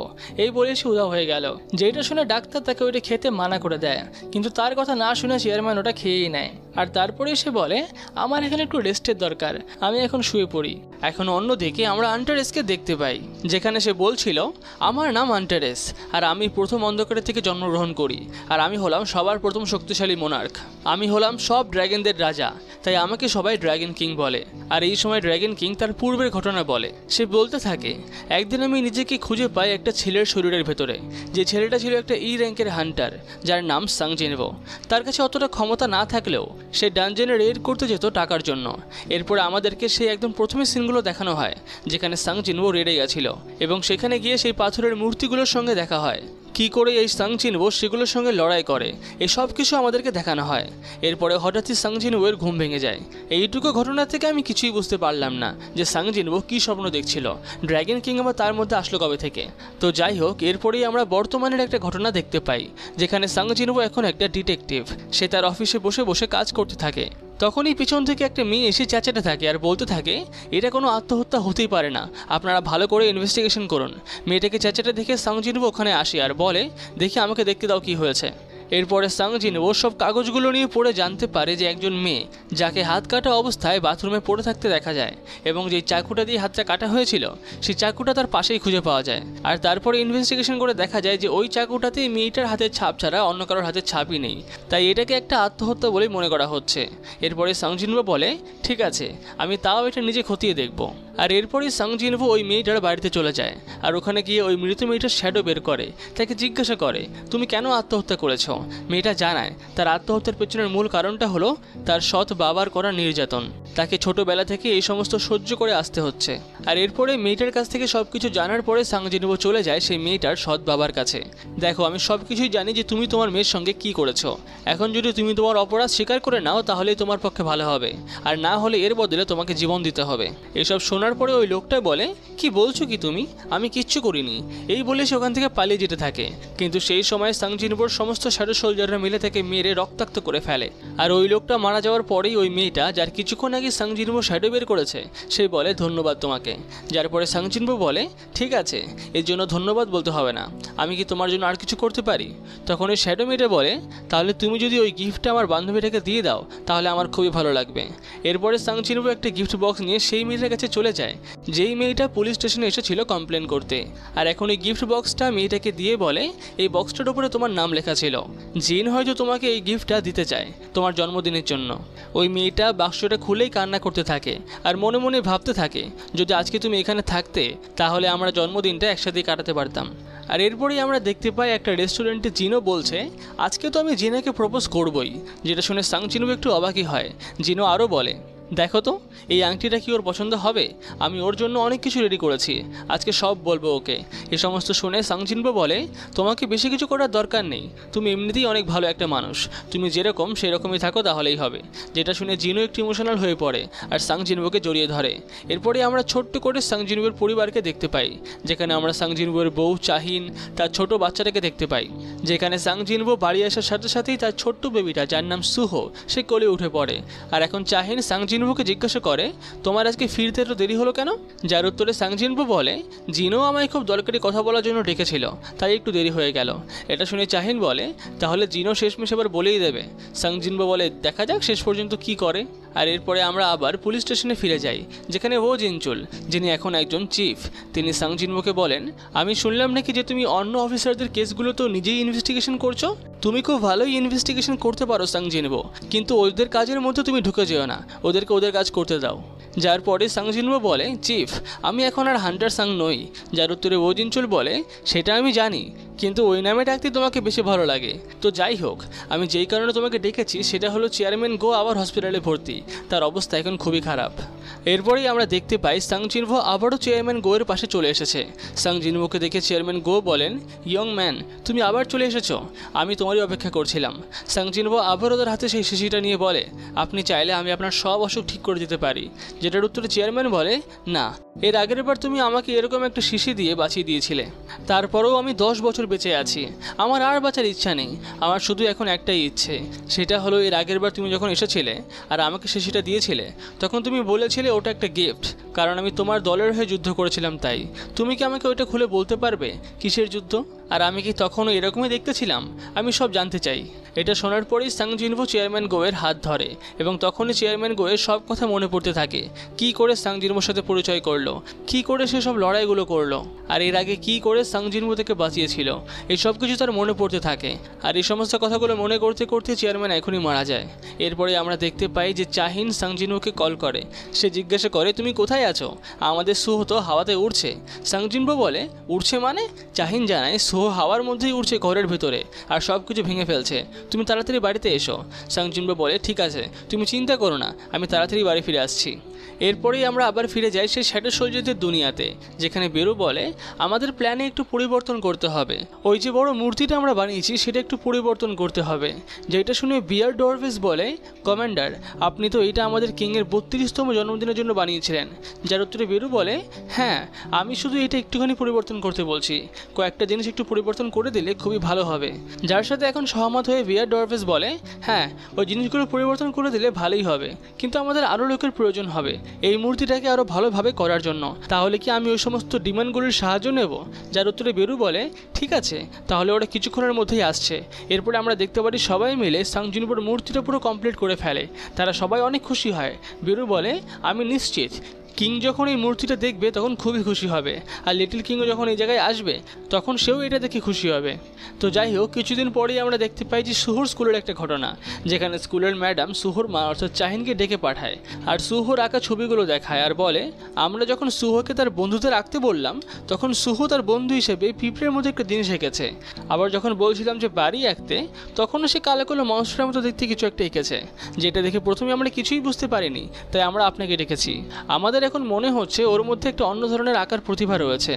এই বলে সে উধাও হয়ে গেল। যেটা শুনে ডাক্তার তাকে ওইটা খেতে মানা করে দেয়, কিন্তু তার কথা না শুনে চেয়ারম্যান ওটা খেয়েই নেয়। আর তারপরে সে বলে, আমার এখানে একটু রেস্টের দরকার, আমি এখন শুয়ে পড়ি। এখন অন্যদিকে আমরা আন্টারেসকে দেখতে পাই, যেখানে সে বলছিল, আমার নাম আন্টারেস আর আমি প্রথম অন্ধকারের থেকে জন্মগ্রহণ করি, আর আমি হলাম সবার প্রথম শক্তিশালী মোনার্ক। আমি হলাম সব ড্র্যাগনদের রাজা, তাই আমাকে সবাই ড্র্যাগন কিং বলে। আর এই সময় ড্র্যাগন কিং তার পূর্বের ঘটনা বলে। সে বলতে থাকে, একদিন আমি নিজেকে খুঁজে পাই একটা ছেলের শরীরের ভেতরে, যে ছেলেটা ছিল একটা ই র্যাঙ্কের হান্টার যার নাম সাং জিনবো। তার কাছে অতটা ক্ষমতা না থাকলেও সে ডানজেনে রেড করতে যেত টাকার জন্য। এরপরে আমাদেরকে সেই একদম প্রথমে সিনগুলো দেখানো হয় যেখানে সাং জিনবো রেডে গেছিল এবং সেখানে গিয়ে সেই পাথরের মূর্তিগুলোর সঙ্গে দেখা হয়। কী করে এই সাং জিনবো সেগুলোর সঙ্গে লড়াই করে এই সব কিছু আমাদেরকে দেখানো হয়। এরপরে হঠাৎই সাং জিনবোর ঘুম ভেঙে যায়। এইটুকু ঘটনা থেকে আমি কিছুই বুঝতে পারলাম না যে সাং জিনবো কী স্বপ্ন দেখছিল, ড্র্যাগন কিং আবার তার মধ্যে আসলো কবে থেকে। তো যাই হোক, এরপরেই আমরা বর্তমানের একটা ঘটনা দেখতে পাই যেখানে সাং জিনবো এখন একটা ডিটেকটিভ। সে তার অফিসে বসে বসে কাজ করতে থাকে। তখনই পিছন থেকে একটা মেয়ে এসে চেঁচাতে থাকে আর বলতে থাকে, এটা কোনো আত্মহত্যা হতেই পারে না, আপনারা ভালো করে ইনভেস্টিগেশন করুন। মেয়েটাকে চেঁচাতে দেখে সাং জিনবো ওখানে আসে আর বলে, দেখি আমাকে দেখতে দাও কি হয়েছে। এরপরে সাং জিনবো সব কাগজগুলো নিয়ে পড়ে জানতে পারে যে একজন মেয়ে যাকে হাত কাটা অবস্থায় বাথরুমে পড়ে থাকতে দেখা যায় এবং যেই চাকুটা দিয়ে হাতটা কাটা হয়েছিল সেই চাকুটা তার পাশেই খুঁজে পাওয়া যায়। আর তারপরে ইনভেস্টিগেশন করে দেখা যায় যে ওই চাকুটাতে মেয়েটার হাতের ছাপ ছাড়া অন্য কারোর হাতের ছাপই নেই, তাই এটাকে একটা আত্মহত্যা বলেই মনে করা হচ্ছে। এরপরে সাং জিনবো বলে, ঠিক আছে, আমি তাও এটা নিজে খতিয়ে দেখব। আর এরপরেই সাং জিনবো ওই মেয়েটার বাড়িতে চলে যায় আর ওখানে গিয়ে ওই মৃত মেয়েটার শ্যাডো বের করে, তাকে জিজ্ঞাসা করে, তুমি কেন আত্মহত্যা করেছো? মেয়েটা জানায় তার আত্মহত্যার পেছনের মূল কারণটা হলো তার সৎ বাবার করা নির্যাতন। তাকে ছোটবেলা থেকে এই সমস্ত সহ্য করে আসতে হচ্ছে। আর এরপরে মেয়েটার কাছ থেকে সব কিছু জানার পরে সাং জিনবো চলে যায় সেই মেয়েটার সৎ বাবার কাছে। দেখো, আমি সব কিছুই জানি যে তুমি তোমার মেয়ের সঙ্গে কি করেছো। এখন যদি তুমি তোমার অপরাধ স্বীকার করে নাও তাহলেই তোমার পক্ষে ভালো হবে, আর না হলে এর বদলে তোমাকে জীবন দিতে হবে। এসব শোনার পরে ওই লোকটা বলে, কি বলছো কি তুমি? আমি কিচ্ছু করিনি। এই বলে সে ওখান থেকে পালিয়ে যেতে থাকে। কিন্তু সেই সময় সাং জিনবোর সমস্ত শ্যাডো সোলজাররা মিলে তাকে মেরে রক্তাক্ত করে ফেলে। আর ওই লোকটা মারা যাওয়ার পরেই ওই মেয়েটা, যার কিছুক্ষণ আগে সাং জিনবো শ্যাডো বের করেছে, সে বলে ধন্যবাদ তোমাকে। যার পরে সাং জিনবো বলে, ঠিক আছে, এর জন্য ধন্যবাদ বলতে হবে না, আমি কি তোমার জন্য আর কিছু করতে পারি? তখন ওই শ্যাডো মেয়েটা বলে, তাহলে তুমি যদি ওই গিফটটা আমার বান্ধবীটাকে দিয়ে দাও তাহলে আমার খুবই ভালো লাগবে। এরপরে সাং জিনবো একটা গিফট বক্স নিয়ে সেই মেয়েটার কাছে চলে যায় যেই মেয়েটা পুলিশ স্টেশনে এসেছিল কমপ্লেন করতে। আর এখন এই গিফট বক্সটা মেয়েটাকে দিয়ে বলে, এই বক্সটার উপরে তোমার নাম লেখা ছিল, জিন হয়তো তোমাকে এই গিফটটা দিতে চায় তোমার জন্মদিনের জন্য। ওই মেয়েটা বাক্সটা খুলেই কান্না করতে থাকে আর মনে মনে ভাবতে থাকে, যদি আজকে তুমি এখানে থাকতে তাহলে আমরা জন্মদিনটা একসাথেই কাটাতে পারতাম। আর এরপরেই আমরা দেখতে পাই একটা রেস্টুরেন্টে জিনো বলছে, আজকে তো আমি জিনাকে প্রপোজ করবই। যেটা শুনে সাং জিনবো একটু অবাকই হয়। জিনো আরও বলে, দেখো তো এই আংটিটা কি ওর পছন্দ হবে? আমি ওর জন্য অনেক কিছু রেডি করেছি, আজকে সব বলবো ওকে। এ সমস্ত শুনে সাং জিনবো বলে, তোমাকে বেশি কিছু করার দরকার নেই, তুমি এমনিতেই অনেক ভালো একটা মানুষ, তুমি যেরকম সেরকমই থাকো তাহলেই হবে। যেটা শুনে জিনো একটু ইমোশনাল হয়ে পড়ে আর সাং জিনবোকে জড়িয়ে ধরে। এরপরে আমরা ছোট্ট করে সাং জিনবোর পরিবারকে দেখতে পাই, যেখানে আমরা সাং জিনবোর বউ চাহিন তার ছোট বাচ্চাটাকে দেখতে পাই। যেখানে সাং জিনবো বাড়ি আসার সাথে সাথেই তার ছোট্ট বেবিটা যার নাম সুহো সে কোলে উঠে পড়ে। আর এখন চাহিন সাং জিনবোকে জিজ্ঞাসা করে, তোমার আজকে ফিরতে এত দেরি হলো কেন? যার উত্তরে সাং জিনবো বলে, জিনো আমায় খুব দরকারি কথা বলার জন্য ডেকেছিল, তাই একটু দেরি হয়ে গেল। এটা শুনে চাহিন বলে, তাহলে জিনো শেষমেশ এবার বলেই দেবে। সাং জিনবো বলে, দেখা যাক শেষ পর্যন্ত কি করে। আর এরপরে আমরা আবার পুলিশ স্টেশনে ফিরে যাই, যেখানে ও জিনচুল, যিনি এখন একজন চিফ, তিনি সাং জিনবোকে বলেন, আমি শুনলাম নাকি যে তুমি অন্য অফিসারদের কেসগুলো তো নিজেই ইনভেস্টিগেশন করছো। তুমি খুব ভালোই ইনভেস্টিগেশন করতে পারো সাং জিনবো, কিন্তু ওদের কাজের মধ্যে তুমি ঢুকে যেও না, ওদেরকে ওদের কাজ করতে দাও। যার পরে সাং জিনবো বলে, চিফ আমি এখন আর হান্টার সাং নই। যার উত্তরে ও জিনচুল বলে, সেটা আমি জানি, কিন্তু ওই নামে ডাকতে তোমাকে বেশি ভালো লাগে। তো যাই হোক, আমি যেই কারণে তোমাকে ডেকেছি সেটা হলো চেয়ারম্যান গো আবার হসপিটালে ভর্তি, তার অবস্থা এখন খুবই খারাপ। এরপরেই আমরা দেখতে পাই সাং জিনভো আবারও চেয়ারম্যান গো এর পাশে চলে এসেছে। সাং জিনভোকে দেখে চেয়ারম্যান গো বলেন, ইয়ং ম্যান, তুমি আবার চলে এসেছো, আমি তোমারই অপেক্ষা করছিলাম। সাং জিনভো আবারও তার হাতে সেই শিশিটা নিয়ে বলে, আপনি চাইলে আমি আপনার সব অসুখ ঠিক করে দিতে পারি। যেটার উত্তরে চেয়ারম্যান বলে, না, এর আগের বার তুমি আমাকে এরকম একটা শিশি দিয়ে বাঁচিয়ে দিয়েছিলে, তারপরেও আমি 10 বছর বেঁচে আছি, আমার আর বাঁচার ইচ্ছা নেই। আমার শুধু এখন একটাই ইচ্ছে, সেটা হলো এর আগের বার তুমি যখন এসেছিলে আর আমাকে শিশিটা দিয়েছিলে, তখন তুমি বলেছিলে ওটা একটা গিফট, কারণ আমি তোমার দলের হয়ে যুদ্ধ করেছিলাম। তাই তুমি কি আমাকে ওইটা খুলে বলতে পারবে কিসের যুদ্ধ, আর আমি কি তখনও এরকমই দেখতেছিলাম? আমি সব জানতে চাই। এটা শোনার পরেই সাং জিনভো চেয়ারম্যান গোয়ের হাত ধরে এবং তখনই চেয়ারম্যান গোয়ের সব কথা মনে পড়তে থাকে। কি করে সাং জিনভোর সাথে পরিচয় করলো, কি করে সে সব লড়াইগুলো করলো, আর এর আগে কি করে সাং জিনভো থেকে বাঁচিয়েছিল, এই সব কিছু তার মনে পড়তে থাকে। আর এই সমস্ত কথাগুলো মনে করতে করতে চেয়ারম্যান এখনই মারা যায়। এরপরে আমরা দেখতে পাই যে চাহিন সাং জিনভোকে কল করে। সে জিজ্ঞাসা করে, তুমি কোথায় আছো? আমাদের সুহো তো হাওয়াতে উড়ছে। সাং জিনভো বলে, উড়ছে মানে? চাহিন জানায়, সুহো হাওয়ার মধ্যেই উড়ছে ঘরের ভেতরে আর সব কিছু ভেঙে ফেলছে, তুমি তাড়াতাড়ি বাড়িতে এসো। সাং জিনভো বলে, ঠিক আছে, তুমি চিন্তা করো না, আমি তাড়াতাড়ি বাড়ি ফিরে আসছি। এরপরেই আমরা আবার ফিরে যাই সেই শ্যাডো সোলজারদের দুনিয়াতে, যেখানে বেরু বলে, আমাদের প্ল্যানে একটু পরিবর্তন করতে হবে। ওই যে বড় মূর্তিটা আমরা বানিয়েছি সেটা একটু পরিবর্তন করতে হবে। যেটা শুনে বিয়ার ডরভেস বলে, কমান্ডার, আপনি তো এটা আমাদের কিংয়ের 32তম জন্মদিনের জন্য বানিয়েছিলেন। যার উত্তরে বেরু বলে, হ্যাঁ, আমি শুধু এটা একটুখানি পরিবর্তন করতে বলছি, কয়েকটা জিনিস একটু পরিবর্তন করে দিলে খুবই ভালো হবে। যার সাথে এখন সহমত হয়ে বিয়ার ডরভেস বলে, হ্যাঁ, ওই জিনিসগুলো পরিবর্তন করে দিলে ভালোই হবে, কিন্তু আমাদের আরও লোকের প্রয়োজন হবে এই মূর্তিটাকে আরও ভালোভাবে করার জন্য। তাহলে কি আমি ওই সমস্ত ডিমান্ডগুলির সাহায্য নেব? যার উত্তরে বেরু বলে, ঠিক আছে, তাহলে ওরা কিছুক্ষণের মধ্যেই আসছে। এরপরে আমরা দেখতে পারি সবাই মিলে সাং জিনভোর মূর্তিটা পুরো কমপ্লিট করে ফেলে। তারা সবাই অনেক খুশি হয়। বেরু বলে, আমি নিশ্চিত কিং যখন এই মূর্তিটা দেখবে তখন খুবই খুশি হবে, আর লিটল কিংও যখন এই জায়গায় আসবে তখন সেও এটা দেখে খুশি হবে। তো যাই হোক, কিছুদিন পরেই আমরা দেখতে পাই যে সুহোর স্কুলের একটা ঘটনা, যেখানে স্কুলের ম্যাডাম সুহোর মা অর্থাৎ চাহিনকে ডেকে পাঠায় আর সুহোর আঁকা ছবিগুলো দেখায় আর বলে, আমরা যখন সুহোকে তার বন্ধুদের আঁকতে বললাম তখন সুহো তার বন্ধু হিসেবে পিঁপড়ের মধ্যে একটা জিনিস এঁকেছে। আবার যখন বলছিলাম যে বাড়ি আঁকতে, তখনও সে কালো কালো মনস্টারের মতো দেখতে কিছু একটা এঁকেছে, যেটা দেখে প্রথমে আমরা কিছুই বুঝতে পারিনি, তাই আমরা আপনাকে ডেকেছি। আমাদের এখন মনে হচ্ছে ওর মধ্যে একটা অন্য ধরনের আঁকার প্রতিভা রয়েছে।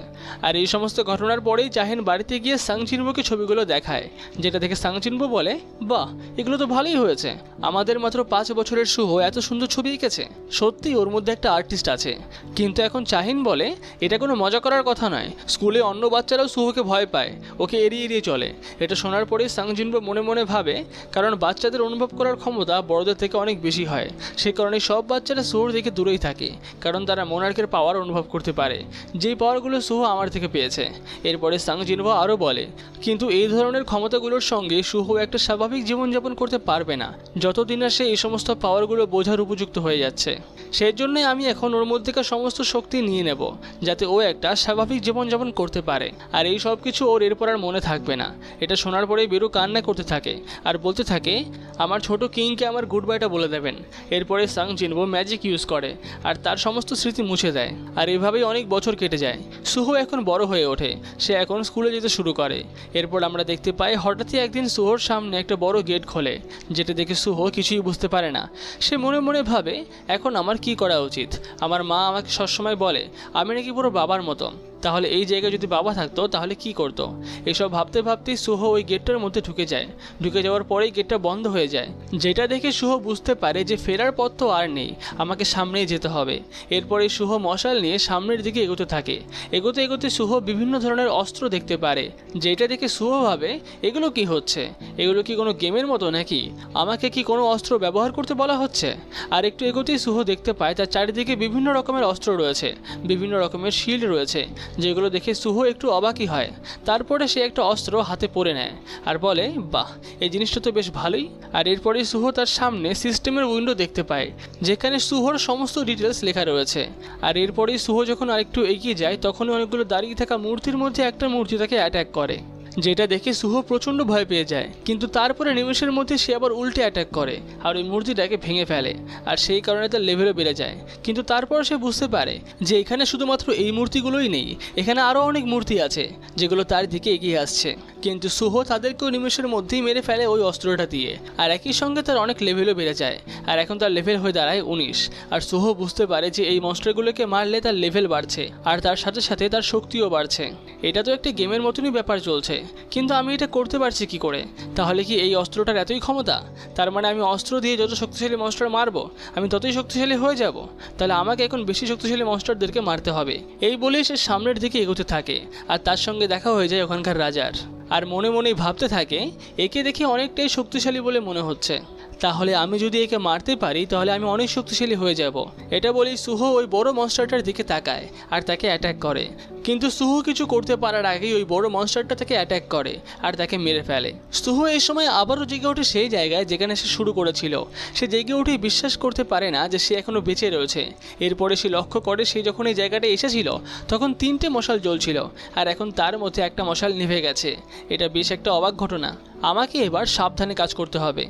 আর এই সমস্ত ঘটনার পরেই চাহিন বাড়িতে গিয়ে সাং জিনভোকে ছবিগুলো দেখায়, যেটা দেখে সাং জিনভো বলে, বাহ, এগুলো তো ভালোই হয়েছে, আমাদের মাত্র 5 বছরের সুহো এত সুন্দর ছবি এঁকেছে, সত্যি ওর মধ্যে একটা আর্টিস্ট আছে। কিন্তু এখন চাহিন বলে, এটা কোনো মজা করার কথা নয়, স্কুলে অন্য বাচ্চারাও সুহোকে ভয় পায়, ওকে এড়িয়ে এড়িয়ে চলে। এটা শোনার পরেই সাং জিনভো মনে মনে ভাবে, কারণ বাচ্চাদের অনুভব করার ক্ষমতা বড়দের থেকে অনেক বেশি হয়, সে কারণে সব বাচ্চারা সুহোর থেকে দূরেই থাকে, কারণ তারা মোনার্কের পাওয়ার অনুভব করতে পারে, যেই পাওয়ারগুলো সুহো আমার থেকে পেয়েছে। এরপরে সাং জিনভো আরও বলে, কিন্তু এই ধরনের ক্ষমতাগুলোর সঙ্গে সুহো একটা স্বাভাবিক জীবনযাপন করতে পারবে না যতদিন না সে এই সমস্ত পাওয়ারগুলো বোঝার উপযুক্ত হয়ে যাচ্ছে। সেই জন্যই আমি এখন ওর মধ্যেকার সমস্ত শক্তি নিয়ে নেব, যাতে ও একটা স্বাভাবিক জীবনযাপন করতে পারে। আর এই সব কিছু ওর এরপর আর মনে থাকবে না। এটা শোনার পরেই বেরু কান্না করতে থাকে আর বলতে থাকে, আমার ছোট কিংকে আমার গুড বাইটা বলে দেবেন। এরপরে সাং জিনভো ম্যাজিক ইউজ করে আর তার সমস্ত স্মৃতি মুছে দেয়। আর এভাবেই অনেক বছর কেটে যায়। সুহো এখন বড় হয়ে ওঠে, সে এখন স্কুলে যেতে শুরু করে। এরপর আমরা দেখতে পাই হঠাৎই একদিন সুহোর সামনে একটা বড় গেট খোলে, যেটা দেখে সুহো কিছুই বুঝতে পারে না। সে মনে মনে ভাবে, এখন আমার কি করা উচিত? আমার মা আমাকে সবসময় বলে আমি নাকি পুরো বাবার মতো, তাহলে এই জায়গায় যদি বাবা থাকতো তাহলে কি করতো? এসব ভাবতে ভাবতেই সুহো ওই গেটটার মধ্যে ঢুকে যায়। ঢুকে যাওয়ার পরেই গেটটা বন্ধ হয়ে যায়, যেটা দেখে সুহো বুঝতে পারে যে ফেরার পথ তো আর নেই, আমাকে সামনেই যেতে হবে। এরপরে সুহো মশাল নিয়ে সামনের দিকে এগোতে থাকে। এগোতে এগোতে সুহো বিভিন্ন ধরনের অস্ত্র দেখতে পারে, যেটা দেখে সুহো ভাবে, এগুলো কি হচ্ছে? এগুলো কি কোনো গেমের মতো নাকি? আমাকে কি কোনো অস্ত্র ব্যবহার করতে বলা হচ্ছে? আর একটু এগোতেই সুহো দেখতে পায় তার চারিদিকে বিভিন্ন রকমের অস্ত্র রয়েছে, বিভিন্ন রকমের শিল্ড রয়েছে, যেগুলো দেখে সুহো একটু অবাকই হয়। তারপরে সে একটা অস্ত্র হাতে পরে নেয় আর বলে, বাহ, এই জিনিসটা তো বেশ ভালোই। আর এরপরে সুহো তার সামনে সিস্টেমের উইন্ডো দেখতে পায়, যেখানে সুহোর সমস্ত ডিটেলস লেখা রয়েছে। আর এরপরেই সুহো যখন আরেকটু এগিয়ে যায় তখনই অনেকগুলো দাঁড়িয়ে থাকা মূর্তির মধ্যে একটা মূর্তি তাকে অ্যাটাক করে, যেটা দেখে সুহো প্রচণ্ড ভয় পেয়ে যায়, কিন্তু তারপরে নিমেষের মধ্যে সে আবার উল্টে অ্যাটাক করে আর ওই মূর্তিটাকে ভেঙে ফেলে, আর সেই কারণে তার লেভেলও বেড়ে যায়। কিন্তু তারপর সে বুঝতে পারে যে এখানে শুধুমাত্র এই মূর্তিগুলোই নেই, এখানে আরও অনেক মূর্তি আছে যেগুলো তার দিকে এগিয়ে আসছে। কিন্তু সুহো তাদেরকেও নিমেষের মধ্যেই মেরে ফেলে ওই অস্ত্রটা দিয়ে, আর একই সঙ্গে তার অনেক লেভেলও বেড়ে যায়, আর এখন তার লেভেল হয়ে দাঁড়ায় 19। আর সুহো বুঝতে পারে যে এই মনস্টারগুলোকে মারলে তার লেভেল বাড়ছে আর তার সাথে সাথে তার শক্তিও বাড়ছে। এটা তো একটা গেমের মতনই ব্যাপার চলছে, কিন্তু আমি এটা করতে পারছি কি করে? তাহলে কি এই অস্ত্রটার এতই ক্ষমতা? তার মানে আমি অস্ত্র দিয়ে যত শক্তিশালী মনস্টার মারবো আমি ততই শক্তিশালী হয়ে যাব? তাহলে আমাকে এখন বেশি শক্তিশালী মনস্টারদেরকে মারতে হবে। এই বলেই সে সামনের দিকে এগোতে থাকে, আর তার সঙ্গে দেখা হয়ে যায় ওখানকার রাজার। আর মনে মনেই ভাবতে থাকে একে দেখে অনেকটাই শক্তিশালী বলে মনে হচ্ছে, তাহলে আমি যদি একে মারতে পারি তাহলে আমি অনেক শক্তিশালী হয়ে যাব। এটা বলেই সুহো ওই বড় মনস্টারটার দিকে তাকায় আর তাকে অ্যাটাক করে, কিন্তু সুহো কিছু করতে পারার আগেই ওই বড় মনস্টারটা তাকে অ্যাটাক করে আর তাকে মেরে ফেলে। সুহো এই সময় আবারও জেগে ওঠে সেই জায়গায় যেখানে সে শুরু করেছিল। সে জেগে উঠেই বিশ্বাস করতে পারে না যে সে এখনও বেঁচে রয়েছে। এরপরে সে লক্ষ্য করে সে যখন এই জায়গাটায় এসেছিল তখন 3টে মশাল জ্বলছিল, আর এখন তার মধ্যে একটা মশাল নিভে গেছে। এটা বেশ একটা অবাক ঘটনা, আমাকে এবার সাবধানে কাজ করতে হবে।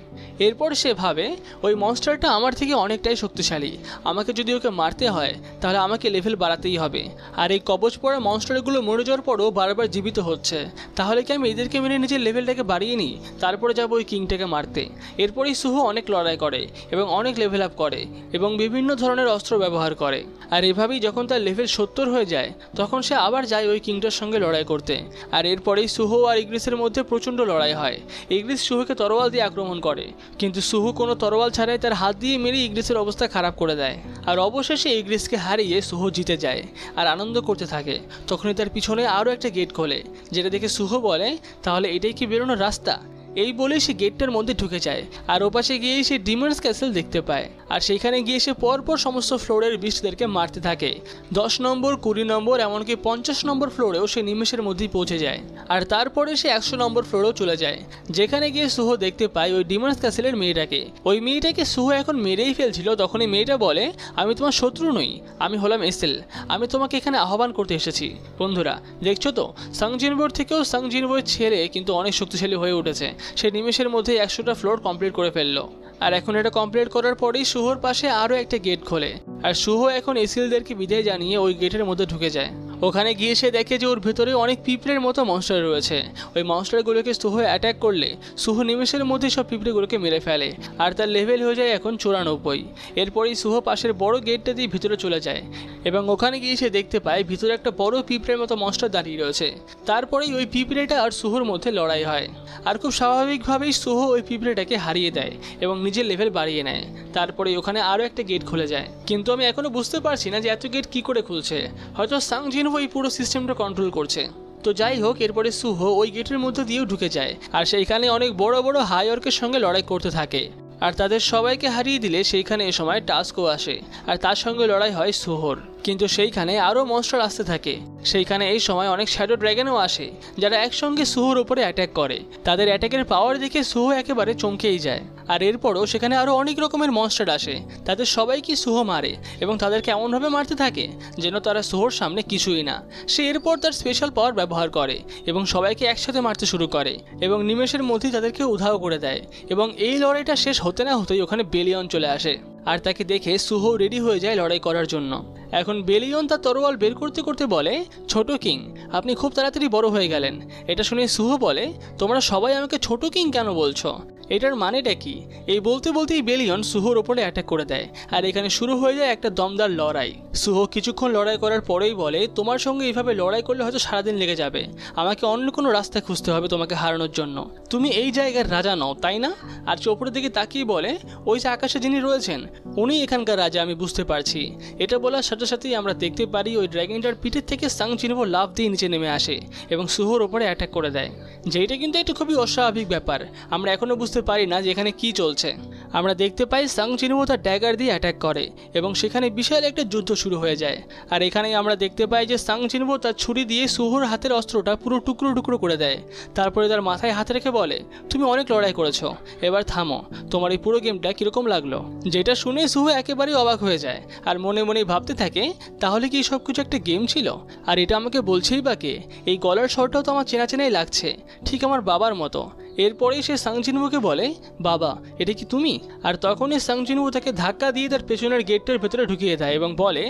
এরপর সে ভাবে ওই মনস্টারটা আমার থেকে অনেকটাই শক্তিশালী, আমাকে যদি ওকে মারতে হয় তাহলে আমাকে লেভেল বাড়াতেই হবে। আর এই কবচ পড়া মনস্টারগুলো মরে যাওয়ার পরও বারবার জীবিত হচ্ছে, তাহলে কি আমি এদেরকে মেরে নিজের লেভেলটাকে বাড়িয়ে নিই, তারপরে যাবো ওই কিংটাকে মারতে। এরপরেই সুহো অনেক লড়াই করে এবং অনেক লেভেল আপ করে এবং বিভিন্ন ধরনের অস্ত্র ব্যবহার করে। আর এভাবেই যখন তার লেভেল 70 হয়ে যায় তখন সে আবার যায় ওই কিংটার সঙ্গে লড়াই করতে। আর এরপরেই সুহো আর ইগ্রিসের মধ্যে প্রচণ্ড লড়াই হয়। ইগ্রিস সুহুকে তরোয়াল দিয়ে আক্রমণ করে, কিন্তু সুহু কোনো তরোয়াল ছাড়াই তার হাত দিয়ে মেরে ইগ্রিসের অবস্থা খারাপ করে দেয়। আর অবশেষে ইগ্রিসকে হারিয়ে সুহু জিতে যায় আর আনন্দ করতে থাকে। তখনই তার পিছনে আরও একটা গেট খোলে, যেটা দেখে সুহু বলে তাহলে এটাই কি বেরোনোর রাস্তা? এই বলেই সে গেটটার মধ্যে ঢুকে যায়, আর ওপাশে গিয়েই সে ডিমন্স ক্যাসেল দেখতে পায়। আর সেখানে গিয়ে সে পরপর সমস্ত ফ্লোরের বিস্টদেরকে মারতে থাকে। 10 নম্বর, 20 নম্বর, এমনকি 50 নম্বর ফ্লোরেও সে নিমেষের মধ্যেই পৌঁছে যায়। আর তারপরে সে 100 নম্বর ফ্লোরেও চলে যায়, যেখানে গিয়ে সুহো দেখতে পায় ওই ডিমন্স ক্যাসেলের মেয়েটাকে। ওই মেয়েটাকে সুহো এখন মেরেই ফেলছিল, তখন এই মেয়েটা বলে আমি তোমার শত্রু নই, আমি হলাম এসেল, আমি তোমাকে এখানে আহ্বান করতে এসেছি। বন্ধুরা দেখছো তো, সাং জিনবোর থেকেও সাং জিনবোর ছেলে কিন্তু অনেক শক্তিশালী হয়ে উঠেছে। সে নিমেষের মধ্যে 100টা ফ্লোর কমপ্লিট করে ফেললো। আর এখন এটা কমপ্লিট করার পরেই সুহোর পাশে আরও একটা গেট খোলে, আর সুহো এখন এসিলদেরকে বিদায় জানিয়ে ওই গেটের মধ্যে ঢুকে যায়। ওখানে গিয়ে সে দেখে যে ওর ভেতরে অনেক পিঁপড়ের মতো মনস্টার রয়েছে। ওই মনস্টারগুলোকে সুহো অ্যাটাক করলে সুহো নিমেষের মধ্যে সব পিঁপড়েগুলোকে মেরে ফেলে, আর তার লেভেল হয়ে যায় এখন 94। এরপরেই সুহো পাশের বড় গেটটা দিয়ে ভিতরে চলে যায় এবং ওখানে গিয়ে সে দেখতে পায় ভিতরে একটা বড় পিঁপড়ের মতো মনস্টার দাঁড়িয়ে রয়েছে। তারপরেই ওই পিঁপড়েটা আর সুহোর মধ্যে লড়াই হয়, আর খুব স্বাভাবিকভাবেই সুহো ওই পিঁপড়েটাকে হারিয়ে দেয় এবং নিজের লেভেল বাড়িয়ে নেয়। তারপরে ওখানে আরও একটা গেট খুলে যায়, কিন্তু আমি এখনো বুঝতে পারছি না যে এত গেট কি করে খুলছে। হয়তো সাং জিনহো এই পুরো সিস্টেমটা কন্ট্রোল করছে। তো যাই হোক, এরপরে সুহো ওই গেটের মধ্যে দিয়েও ঢুকে যায়, আর সেইখানে অনেক বড় বড় হাই অর্কের সঙ্গে লড়াই করতে থাকে। আর তাদের সবাইকে হারিয়ে দিলে সেইখানে এ সময় টাস্কও আসে, আর তার সঙ্গে লড়াই হয় সুহোর। কিন্তু সেইখানে আরও মনস্টার আসতে থাকে। সেইখানে এই সময় অনেক শ্যাডো ড্র্যাগনও আসে, যারা একসঙ্গে সুহোর ওপরে অ্যাটাক করে। তাদের অ্যাটাকের পাওয়ার দেখে সুহো একেবারে চমকেই যায়। আর এরপরও সেখানে আরও অনেক রকমের মনস্টার আসে, তাদের সবাইকে সুহো মারে এবং তাদেরকে এমনভাবে মারতে থাকে যেন তারা সুহোর সামনে কিছুই না। সে এরপর তার স্পেশাল পাওয়ার ব্যবহার করে এবং সবাইকে একসাথে মারতে শুরু করে এবং নিমেষের মধ্যেই তাদেরকে উধাও করে দেয়। এবং এই লড়াইটা শেষ হতে না হতেই ওখানে বেলিয়ন চলে আসে, আর তাকে দেখে সুহো রেডি হয়ে যায় লড়াই করার জন্য। এখন বেলিয়ন তার তরোয়াল বের করতে করতে বলে, ছোট কিং আপনি খুব তাড়াতাড়ি বড় হয়ে গেলেন। এটা শুনে সুহো বলে, তোমরা সবাই আমাকে ছোট কিং কেন বলছো, এটার মানেটা কি? এই বলতে বলতেই বেলিয়ন সুহোর ওপরে অ্যাটাক করে দেয়, আর এখানে শুরু হয়ে যায় একটা দমদার লড়াই। সুহো কিছুক্ষণ লড়াই করার পরেই বলে, তোমার সঙ্গে এইভাবে লড়াই করলে হয়তো সারাদিন লেগে যাবে, আমাকে অন্য কোনো রাস্তা খুঁজতে হবে তোমাকে হারানোর জন্য। তুমি এই জায়গার রাজা নও, তাই না? আর চোপড়ের দিকে তাকিয়ে বলে, ওই যে আকাশে যিনি রয়েছেন উনি এখানকার রাজা, আমি বুঝতে পারছি। এটা বলার সাথে সাথেই আমরা দেখতে পারি ওই ড্র্যাগনটার পিঠের থেকে সাং জিনহো লাফ দিয়ে নিচে নেমে আসে এবং সুহোর ওপরে অ্যাটাক করে দেয়, যেটা কিন্তু একটা খুবই অস্বাভাবিক ব্যাপার। আমরা এখনও বুঝতে বুঝতে পারি না যে এখানে কি চলছে। আমরা দেখতে পাই সাং জিনবো তার ড্যাগার দিয়ে অ্যাটাক করে এবং সেখানে বিশাল একটা যুদ্ধ শুরু হয়ে যায়। আর এখানেই আমরা দেখতে পাই যে সাং জিনবো তার ছুরি দিয়ে সুহোর হাতের অস্ত্রটা পুরো টুকরো টুকরো করে দেয়। তারপরে তার মাথায় হাত রেখে বলে, তুমি অনেক লড়াই করেছো, এবার থামো, তোমার এই পুরো গেমটা কীরকম লাগলো? যেটা শুনে সুহো একেবারেই অবাক হয়ে যায় আর মনে মনেই ভাবতে থাকে, তাহলে কি সব কিছু একটা গেম ছিল? আর এটা আমাকে বলছেই বা কে? এই গলার স্বরটাও তো আমার চেনা চেনাই লাগছে, ঠিক আমার বাবার মতো। এরপরেই সে সাং জিনবোকে বলে, বাবা এটা কি তুমি? আর তখনই সাং জিনবো তাকে ধাক্কা দিয়ে তার পেছনের গেটটার ভেতরে ঢুকিয়ে দেয় এবং বলে,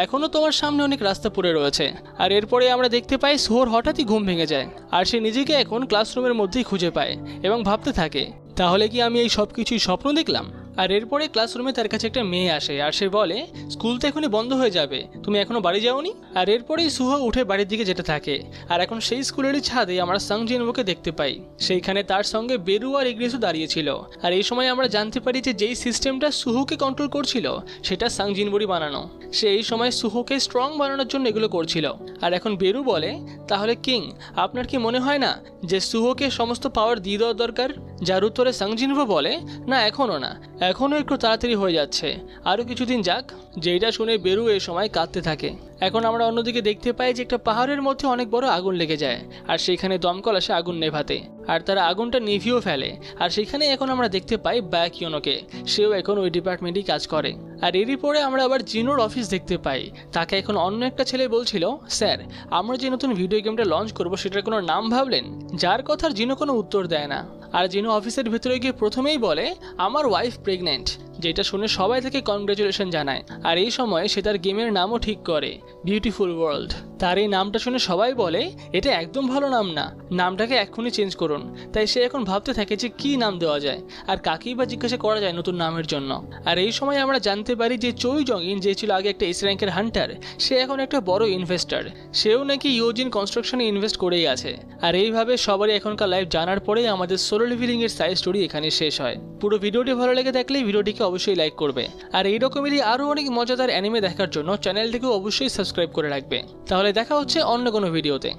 এখনও তোমার সামনে অনেক রাস্তা পড়ে রয়েছে। আর এরপরে আমরা দেখতে পাই সুহোর হঠাৎই ঘুম ভেঙে যায় আর সে নিজেকে এখন ক্লাসরুমের মধ্যেই খুঁজে পায় এবং ভাবতে থাকে, তাহলে কি আমি এই সব কিছুই স্বপ্ন দেখলাম? আর এরপরে ক্লাসরুমে তার কাছে একটা মেয়ে আসে আর সে বলে, স্কুল তো এখনই বন্ধ হয়ে যাবে, তুমি এখনো বাড়ি যাওনি? আর এরপরেই সুহো উঠে বাড়ির দিকে যেতে থাকে। আর এখন সেই স্কুলেরই ছাদে আমরা সাং জিনবোকে দেখতে পাই। সেইখানে তার সঙ্গে বেরু আর ইগ্রেসও দাঁড়িয়েছিল। আর এই সময় আমরা জানতে পারি যে যেই সিস্টেমটা সুহোকে কন্ট্রোল করছিল সেটা সাং জিনবোরই বানানো। সে এই সময় সুহোকে স্ট্রং বানানোর জন্য এগুলো করছিল। আর এখন বেরু বলে, তাহলে কিং, আপনার কি মনে হয় না যে সুহোকে সমস্ত পাওয়ার দিয়ে দেওয়া দরকার? যার উত্তরে সাং জিনবো বলে, না এখনও না, এখনও একটু তাড়াতাড়ি হয়ে যাচ্ছে, আরও কিছুদিন যাক। যেটা শুনে বেরু এই সময় কাঁদতে থাকে। এখন আমরা অন্যদিকে দেখতে পাই যে একটা পাহাড়ের মধ্যে অনেক বড় আগুন লেগে যায় আর সেখানে দমকল আসে আগুন নেভাতে আর তারা আগুনটা নিভিয়েও ফেলে। আর সেখানে এখন আমরা দেখতে পাই ব্যাকিওনোকে, সেও এখন ওই ডিপার্টমেন্টেই কাজ করে। আর এরই পরে আমরা আবার জিনোর অফিস দেখতে পাই। তাকে এখন অন্য একটা ছেলে বলছিল, স্যার আমরা যে নতুন ভিডিও গেমটা লঞ্চ করবো সেটার কোনো নাম ভাবলেন? যার কথার জিনো কোনো উত্তর দেয় না। আর জিনো অফিসের ভেতরে গিয়ে প্রথমেই বলে, আমার ওয়াইফ প্রেগনেন্ট, যেটা শুনে সবাই তাকে কনগ্রাচুলেশন জানায়। আর এই সময় সে তার গেমের নামও ঠিক করে, বিউটিফুল ওয়ার্ল্ড। তার এই নামটা শুনে সবাই বলে, এটা একদম ভালো নাম না, নামটাকে এক্ষুনি চেঞ্জ করুন। তাই সে এখন ভাবতে থাকে যে কি নাম দেওয়া যায় আর কাকেই বা জিজ্ঞাসা করা যায় নতুন নামের জন্য। আর এই সময় আমরা জানতে পারি যে চোই জংইন, যে ছিল আগে একটা এস র্যাঙ্কের হান্টার, সে এখন একটা বড় ইনভেস্টার। সেও নাকি ইউজিন কনস্ট্রাকশনে ইনভেস্ট করেই আছে। আর এইভাবে সবারই এখনকার লাইফ জানার পরেই আমাদের সোলো লেভেলিং এর সাইড স্টোরি এখানে শেষ হয়। পুরো ভিডিওটি ভালো লেগে থাকলে ভিডিওটিকে অবশ্যই লাইক করবে আর এই রকমেরই আরও অনেক মজাদার অ্যানিমে দেখার জন্য চ্যানেলটিকে অবশ্যই সাবস্ক্রাইব করে রাখবে। তাহলে দেখা হচ্ছে অন্য কোনো ভিডিওতে।